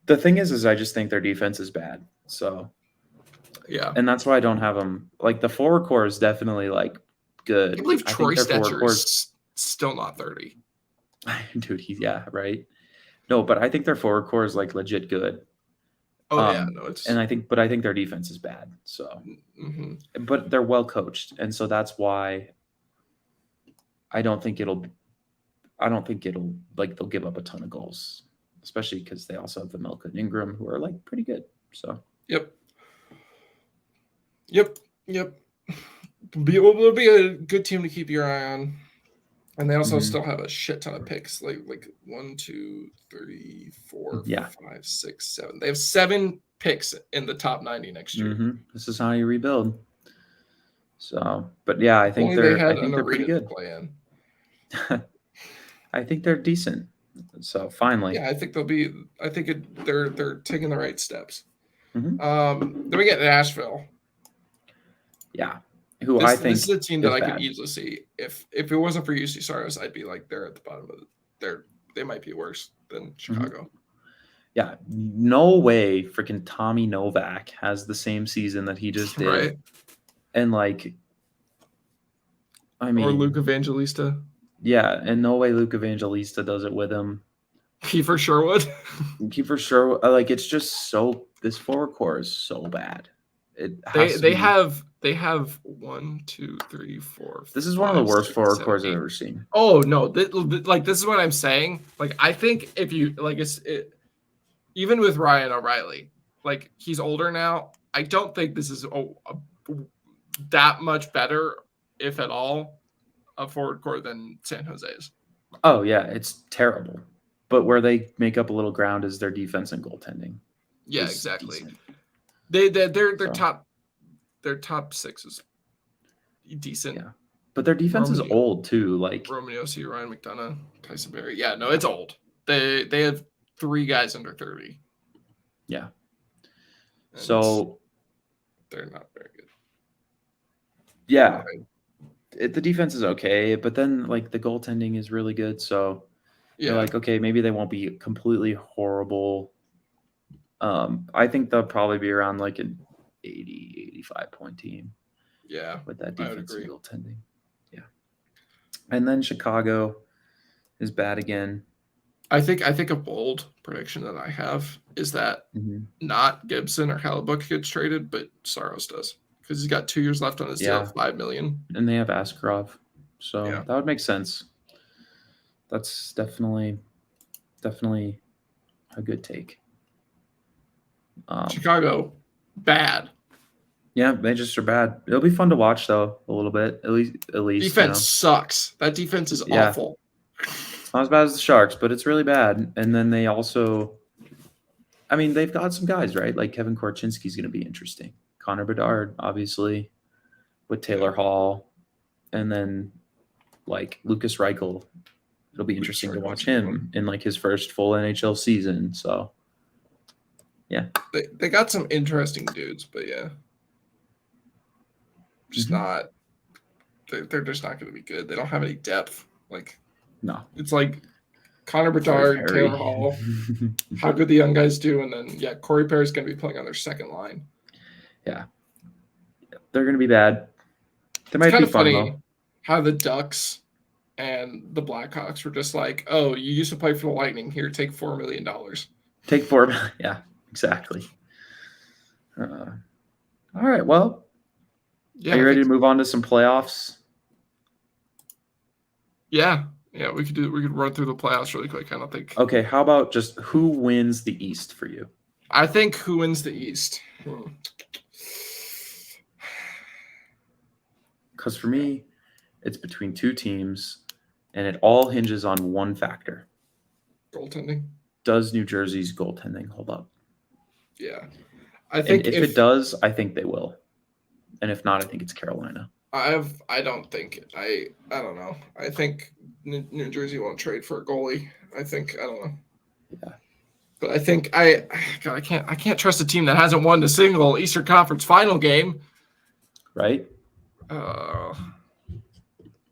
the thing is I just think their defense is bad. So. Yeah. And that's why I don't have them. Like the forward core is definitely good. I believe Troy Stetcher is still not 30. Dude, right. No, but I think their forward core is legit good. Oh no, it's. And I think their defense is bad. So, but they're well coached, and so that's why I don't think it'll they'll give up a ton of goals, especially because they also have the Milka and Ingram who are pretty good. So. Yep. It'll be a good team to keep your eye on. And they also still have a shit ton of picks, like 1, 2, 3, 4, 5, 6, 7. They have 7 picks in the top 90 next year. This is how you rebuild. So, but yeah, I think they're pretty good. I think they're decent. So finally, yeah, I think they're taking the right steps. Then we get Nashville. Yeah. This is a team that I could easily see. If it wasn't for UC Saros, I'd be they're at the bottom of they might be worse than Chicago. Yeah, no way freaking Tommy Novak has the same season that he just did. Right. And or Luke Evangelista. Yeah, and no way Luke Evangelista does it with him. Kiefer Sherwood. It's just so this forward core is so bad. They have 1, 2, 3, 4. This is 1 of the worst forward cores I've ever seen. Oh no! This is what I'm saying. I think if you even with Ryan O'Reilly, like he's older now. I don't think this is that much better, if at all, a forward core than San Jose's. Oh yeah, it's terrible. But where they make up a little ground is their defense and goaltending. Yeah, exactly. Their top six is decent. Yeah, but their defense is old too. Like Roman Yossi, Ryan McDonough, Tyson Berry. Yeah, no, it's old. They have 3 guys under 30. Yeah. And so they're not very good. Yeah. The defense is okay, but then like the goaltending is really good. So you're like, okay, maybe they won't be completely horrible. I think they'll probably be around like an 80, 85 point team. Yeah. With that defense and goaltending. Yeah. And then Chicago is bad again. I think a bold prediction that I have is that not Gibson or Hellebuyck gets traded, but Saros does, because he's got 2 years left on his deal, $5 million. And they have Askarov, so that would make sense. That's definitely a good take. Chicago, bad. Yeah, they just are bad. It'll be fun to watch though, a little bit at least. Defense sucks. That defense is awful. It's not as bad as the Sharks, but it's really bad. And then they also, I mean, they've got some guys, right? Like Kevin Korchinski's going to be interesting. Connor Bedard, obviously, with Taylor Hall, and then like Lucas Reichel. It'll be interesting to watch him in like his first full NHL season. So, yeah, they got some interesting dudes, but just not. They're just not going to be good. They don't have any depth. Like, no, it's like Connor Bedard, Taylor Hall. How good the young guys do, and then Corey Perry's going to be playing on their second line. Yeah, they're going to be bad. They might be fun though. How the Ducks and the Blackhawks were just like, "Oh, you used to play for the Lightning. Here, take $4 million. Take $4 million. Yeah, exactly. All right. Well, are you ready to move on to some playoffs? Yeah, we could run through the playoffs really quick. I don't think. Okay, how about just who wins the East for you? I think who wins the East. Because for me, it's between 2 teams, and it all hinges on one factor. Goaltending. Does New Jersey's goaltending hold up? Yeah. I think if it does, I think they will. And if not, I think it's Carolina. I don't think I don't know. I think New Jersey won't trade for a goalie. I don't know. Yeah. But I think I can't trust a team that hasn't won a single Eastern Conference final game. Right?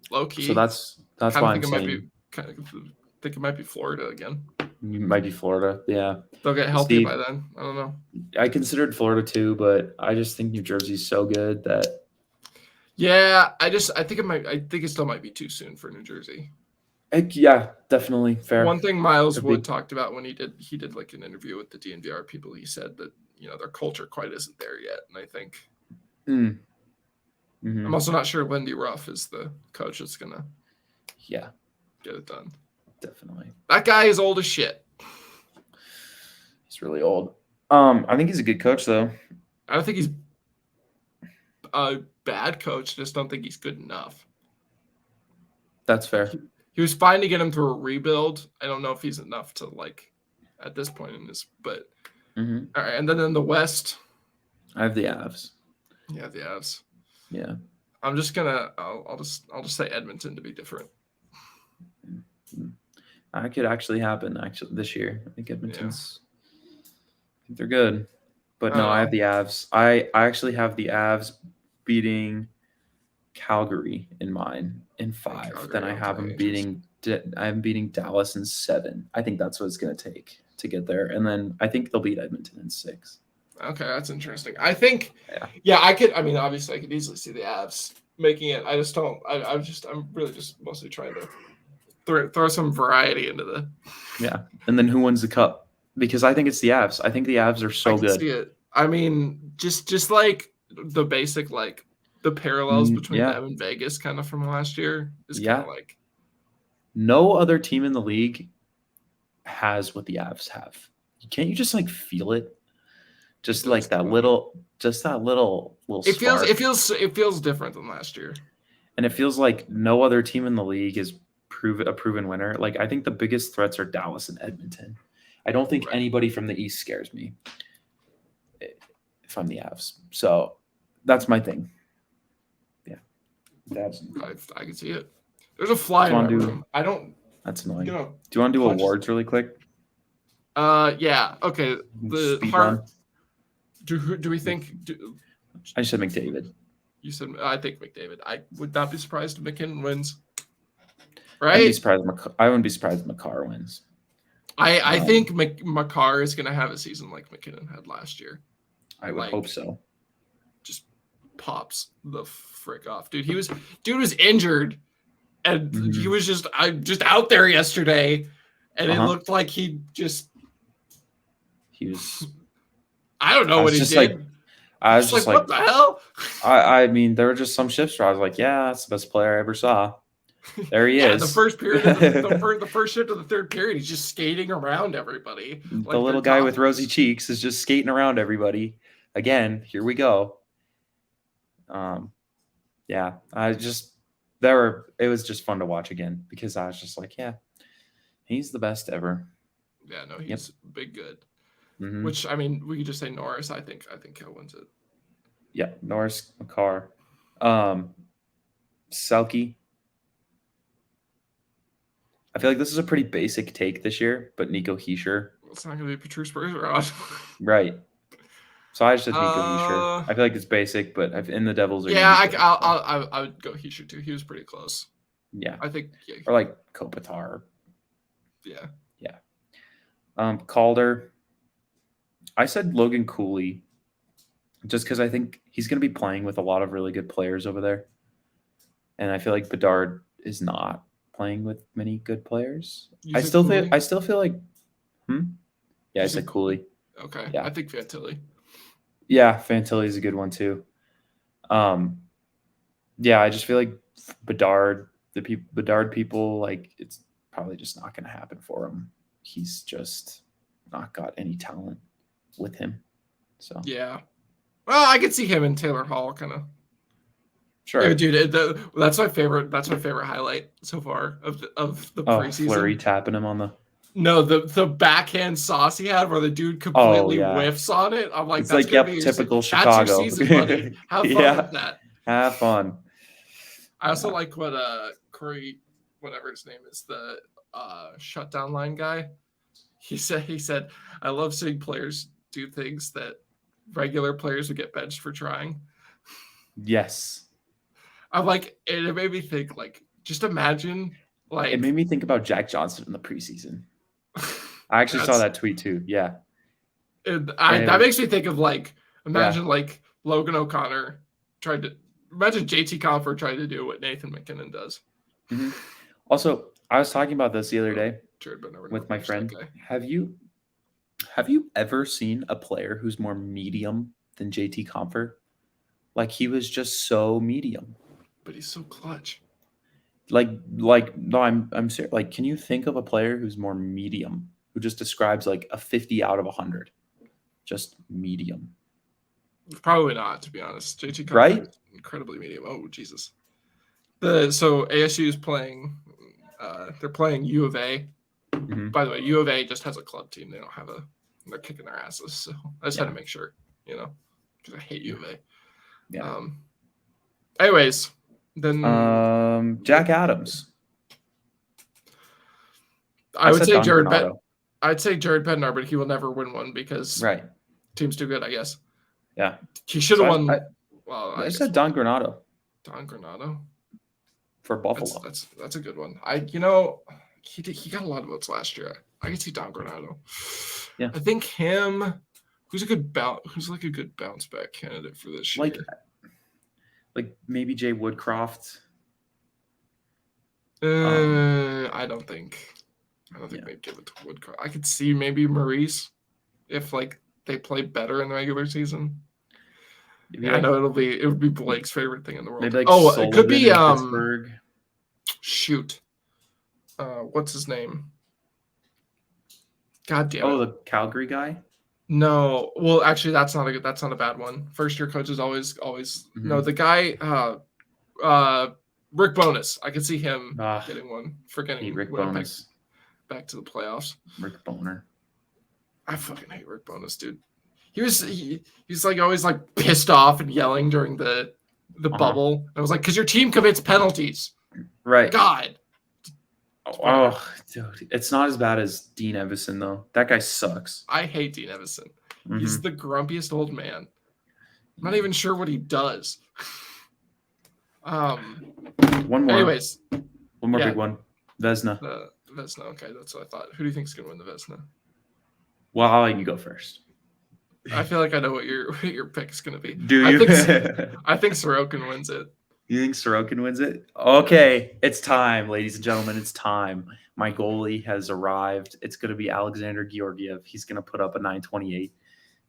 Low key. So that's why I'm saying. Think it might be Florida again. You might be Florida, yeah. They'll get healthy by then. I don't know. I considered Florida too, but I just think New Jersey's so good that. Yeah, I think it still might be too soon for New Jersey. Yeah, definitely fair. One thing Miles Wood talked about when he did like an interview with the DNVR people, he said that their culture quite isn't there yet, and I think. I'm also not sure Lindy Ruff is the coach that's gonna. Yeah. Get it done. Definitely. That guy is old as shit. He's really old. I think he's a good coach, though. I don't think he's a bad coach. Just don't think he's good enough. That's fair. He was fine to get him through a rebuild. I don't know if he's enough to at this point in this. But all right, and then in the West, I have the Avs. Yeah, the Avs. Yeah. I'm just gonna. I'll just say Edmonton to be different. That could actually happen this year. I think Edmonton's I think they're good. But no, I have the Avs. I actually have the Avs beating Calgary in mine in 5. Then I have them beating Dallas in 7. I think that's what it's going to take to get there. And then I think they'll beat Edmonton in 6. Okay, that's interesting. I think I could obviously I could easily see the Avs making it. I just don't I'm really just mostly trying to throw some variety into the. Yeah, and then who wins the cup? Because I think it's the Avs. I think the Avs are so good. See it. I mean, just like the basic the parallels between them and Vegas, kind of from last year, is kind of like. No other team in the league has what the Avs have can't you just like feel it? Just like that little spark. It feels different than last year. And it feels like no other team in the league is a proven winner. Like I think the biggest threats are Dallas and Edmonton. I don't think anybody from the East scares me if I'm the Avs. So that's my thing. Yeah. I can see it. There's a fly in my room. I don't. That's annoying. Do you want to do awards really quick? Yeah. Okay. The speed run. Do we think? I said McDavid. You said I think McDavid. I would not be surprised if McKinnon wins. Right? I wouldn't be surprised if Makar wins. I think Makar is going to have a season like McKinnon had last year. I would hope so. Just pops the frick off, dude. Dude was injured, and he was just out there yesterday, and it looked like he was. I don't know what he did. I was just like, what the hell? I mean, there were just some shifts where I was like, yeah, that's the best player I ever saw. There he is. The first period, the first shift of the third period, he's just skating around everybody. Like the little guy with rosy cheeks is just skating around everybody. Again, here we go. Yeah, it was just fun to watch again because I was just like, yeah, he's the best ever. Yeah, no, he's big good. Which I mean, we could just say Norris. I think he'll wins it. Yeah, Norris, Makar, Selke. I feel like this is a pretty basic take this year, but Nico Hischier. It's not going to be Patrice Bergeron. Right. So I just said Nico Hischier. I feel like it's basic, but in the Devils are. Yeah, I would go Hischier too. He was pretty close. Yeah, I think. Yeah. Or like Kopitar. Yeah. Yeah. Calder. I said Logan Cooley, just because I think he's going to be playing with a lot of really good players over there, and I feel like Bedard is not playing with many good players. I still feel like. Yeah, I said Cooley. Okay. Yeah. I think Fantilli. Yeah, Fantilli is a good one too. Yeah, I just feel like Bedard people, like it's probably just not going to happen for him. He's just not got any talent with him. So yeah. Well, I could see him and Taylor Hall kind of. Sure, yeah, dude. That's my favorite. That's my favorite highlight so far of the preseason. Fleury tapping him on the. No, the backhand sauce he had where the dude completely whiffs on it. I'm like, it's that's like typical Chicago. That's your season, buddy. Have fun with that. Have fun. I also like what Corey, whatever his name is, the shutdown line guy. He said, I love seeing players do things that regular players would get benched for trying. Yes. I'm like, it made me think, like, just imagine, like. It made me think about Jack Johnson in the preseason. I actually saw that tweet too. Yeah. That makes me think of, like, imagine, like, Logan O'Connor imagine JT Compher tried to do what Nathan McKinnon does. Mm-hmm. Also, I was talking about this the other day with my friend. Have you ever seen a player who's more medium than JT Compher? Like, he was just so medium. But he's so clutch. No, I'm serious. Like, can you think of a player who's more medium, who just describes like a 50 out of 100? Just medium. Probably not, to be honest. JT Compher right? Is incredibly medium. Oh, Jesus. So ASU is playing. They're playing U of A. Mm-hmm. By the way, U of A just has a club team. They don't have they're kicking their asses. So I just had to make sure, because I hate U of A. Yeah. Anyways, then Jack Adams. I would say Jared Bednar. I'd say Jared Bednar, but he will never win one because team's too good, I guess. Yeah. He should have won. I said Don Granato. Don Granato for Buffalo. That's a good one. He got a lot of votes last year. I can see Don Granato. Yeah. I think him. Who's like a good bounce back candidate for this year? Like maybe Jay Woodcroft. I don't think they'd give it to Woodcroft. I could see maybe Maurice if like they play better in the regular season. Yeah, I know it would be Blake's favorite thing in the world. Maybe it could be Pittsburgh. Shoot. What's his name? God damn it. Oh, the Calgary guy? No. Well, actually, that's not a bad one. First year coaches always no, the guy Rick Bonus. I could see him getting one for getting Rick Bonus back to the playoffs. Rick Boner. I fucking hate Rick Bonus, dude. He's like always like pissed off and yelling during the bubble. I was like, because your team commits penalties. Right. God. Oh, dude. It's not as bad as Dean Evison, though. That guy sucks. I hate Dean Evison. Mm-hmm. He's the grumpiest old man. I'm not even sure what he does. One more. Anyways. One more big one. Vezina. Vezina. Okay, that's what I thought. Who do you think is going to win the Vezina? Well, I'll let you go first. I feel like I know what your pick is going to be. Do you? I think Sorokin wins it. You think Sorokin wins it? Okay, it's time, ladies and gentlemen. It's time. My goalie has arrived. It's going to be Alexander Georgiev. He's going to put up a 928,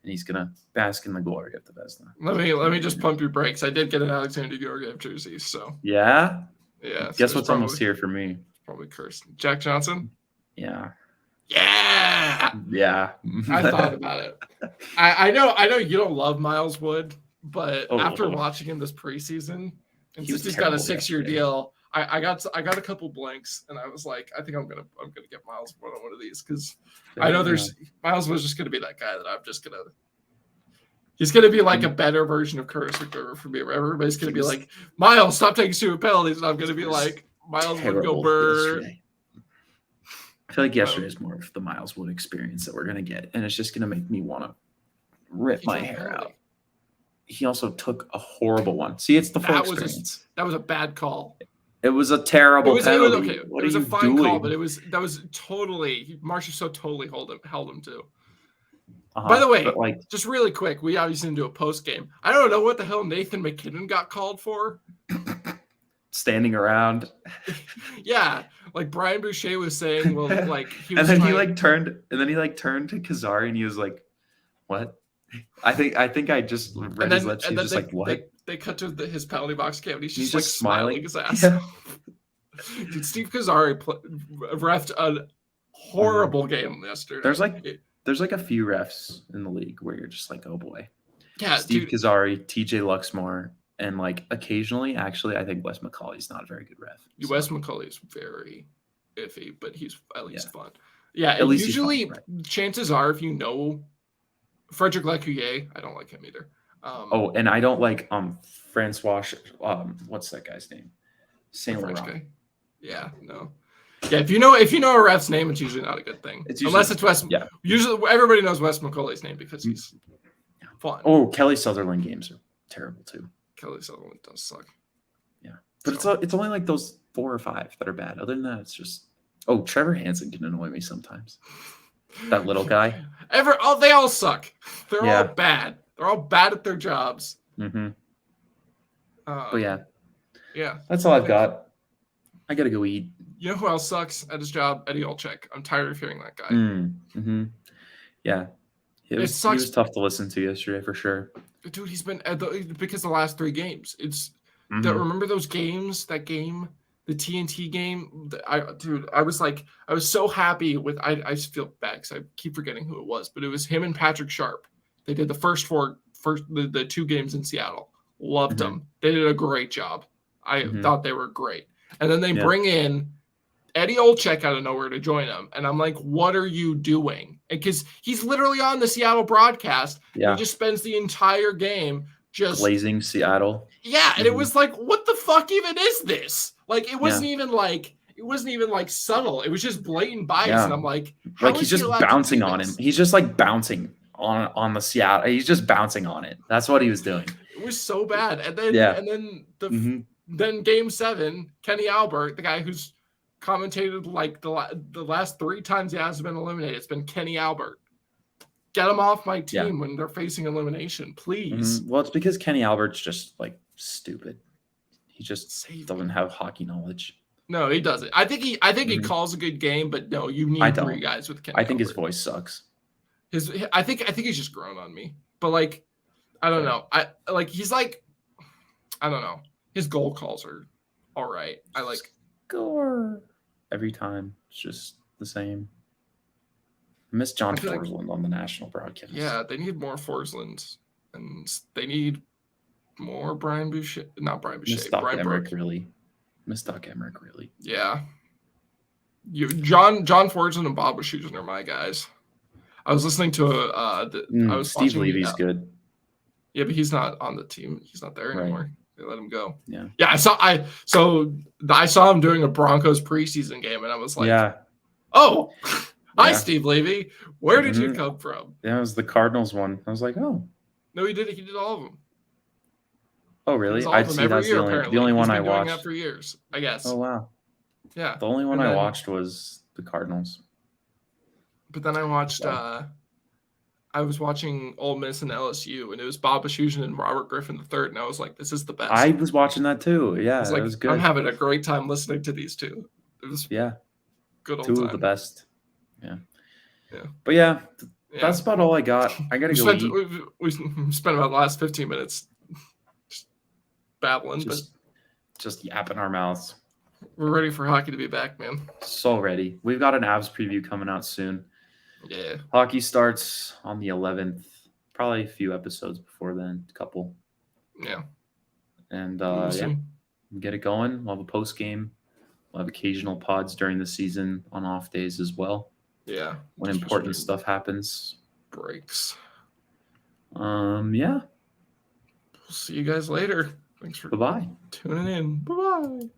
and he's going to bask in the glory of the Vezina. Let me just pump your brakes. I did get an Alexander Georgiev jersey, so. Yeah? Yeah. Guess what's almost here for me? Probably cursed. Jack Johnson? Yeah. Yeah. Yeah. I thought about it. I know you don't love Miles Wood, but after watching him this preseason, and since he's got a 6-year deal, I got a couple blanks, and I was like, I think I'm gonna get Miles Wood on one of these because I know Miles Wood's just gonna be that guy that I'm just gonna. He's gonna be like a better version of Curtis McGregor for me. Where everybody's gonna be like, Miles, stop taking stupid penalties, and I'm gonna be like, Miles Wood go burr. I feel like yesterday is more of the Miles Wood experience that we're gonna get, and it's just gonna make me want to rip my hair out. He also took a horrible one. See, it's the full experience. That was a bad call. It was a terrible penalty. It was a fine call, but that was totally Marcia so totally held him to. By the way, just really quick, we obviously didn't do a post game. I don't know what the hell Nathan McKinnon got called for. Standing around. Yeah, like Brian Boucher was saying, well, like he was and then he turned to Kazari and he was like, "What?" I think I just read his lips. He was just like, "What?" They cut to his penalty box cam and he's just like smiling his ass off. Dude, Steve Kazari refed a horrible game yesterday. There's like a few refs in the league where you're just like, oh boy. Yeah, Steve Kazari, TJ Luxmore, and like occasionally, actually, I think Wes McCauley's not a very good ref. So. Wes McCauley's very iffy, but he's at least fun. Yeah, at least usually fun, right? Chances are, if you know Frederick Lecuyer, I don't like him either. And I don't like Francois. What's that guy's name? Saint Laurent. Yeah, no. Yeah, if you know a ref's name, it's usually not a good thing. Unless it's Wes. Yeah. Usually, everybody knows Wes McCauley's name because he's fun. Oh, Kelly Sutherland games are terrible too. Kelly Sutherland does suck. Yeah, but it's only like those 4 or 5 that are bad. Other than that, it's just Trevor Hansen can annoy me sometimes. That little guy. They all suck. They're all bad. They're all bad at their jobs. Mm-hmm. But yeah, that's all I've got. I gotta go eat. You know who else sucks at his job? Eddie Olczyk. I'm tired of hearing that guy. Mm-hmm. Yeah, he was tough to listen to yesterday for sure. Dude, he's been because the last 3 games. It's remember those games? That game, the TNT game. I was so happy with. I just feel bad because I keep forgetting who it was, but it was him and Patrick Sharp. They did the first 2 games in Seattle. Loved them. They did a great job. I thought they were great. And then they bring in Eddie Olczyk out of nowhere to join them. And I'm like, what are you doing? Because he's literally on the Seattle broadcast. Yeah. He just spends the entire game just glazing Seattle. Yeah. And it was like, what the fuck even is this? Like, it wasn't even like subtle. It was just blatant bias. Yeah. And I'm like, he's just bouncing on him. He's just like bouncing on the Seattle. He's just bouncing on it. That's what he was doing. It was so bad. And then, then game 7, Kenny Albert, the guy who's commentated like the last 3 times he has been eliminated, it's been Kenny Albert. Get him off my team when they're facing elimination, please. Well, it's because Kenny Albert's just like stupid. He just doesn't have hockey knowledge. No, he doesn't. I think he calls a good game, but no, you need 3 guys with Kenny. I think Albert. His voice sucks. I think he's just grown on me. But like, I don't know. I don't know. His goal calls are all right. I like score every time. It's just the same. I miss John Forsland on the national broadcast. Yeah, they need more Forsland, and they need more Brian Boucher. Not Brian Boucher. Miss Doc Brian Emmerich, Brook. really. Miss Doc Emmerich, really. Yeah. John Forsland and Bob Wischusen are my guys. I was listening to Steve Levy's good. Yeah, but he's not on the team. He's not there anymore. Right. They let him go. Yeah. Yeah, I saw him doing a Broncos preseason game, and I was like, yeah. Oh, hi, Steve Levy. Where did you come from? Yeah, it was the Cardinals one. I was like, oh. No, he did it. He did all of them. Oh, really? I'd see that's the only one I watched. Doing that for years, I guess. Oh, wow. Yeah. The only one I watched was the Cardinals. But then I watched I was watching Ole Miss and LSU, and it was Bob Wischusen and Robert Griffin III, and I was like, this is the best. I was watching that too. Yeah, it was good. I'm having a great time listening to these two. It was good old two time. Of the best. Yeah. Yeah. But that's about all I got. I got to go eat. We spent about the last 15 minutes just babbling. Just yapping our mouths. We're ready for hockey to be back, man. So ready. We've got an Avs preview coming out soon. Yeah. Hockey starts on the 11th. Probably a few episodes before then. A couple. Yeah. And get it going. We'll have a post game. We'll have occasional pods during the season on off days as well. Yeah. When important stuff happens. Breaks. Yeah. We'll see you guys later. Thanks for Bye-bye. tuning in. Bye-bye.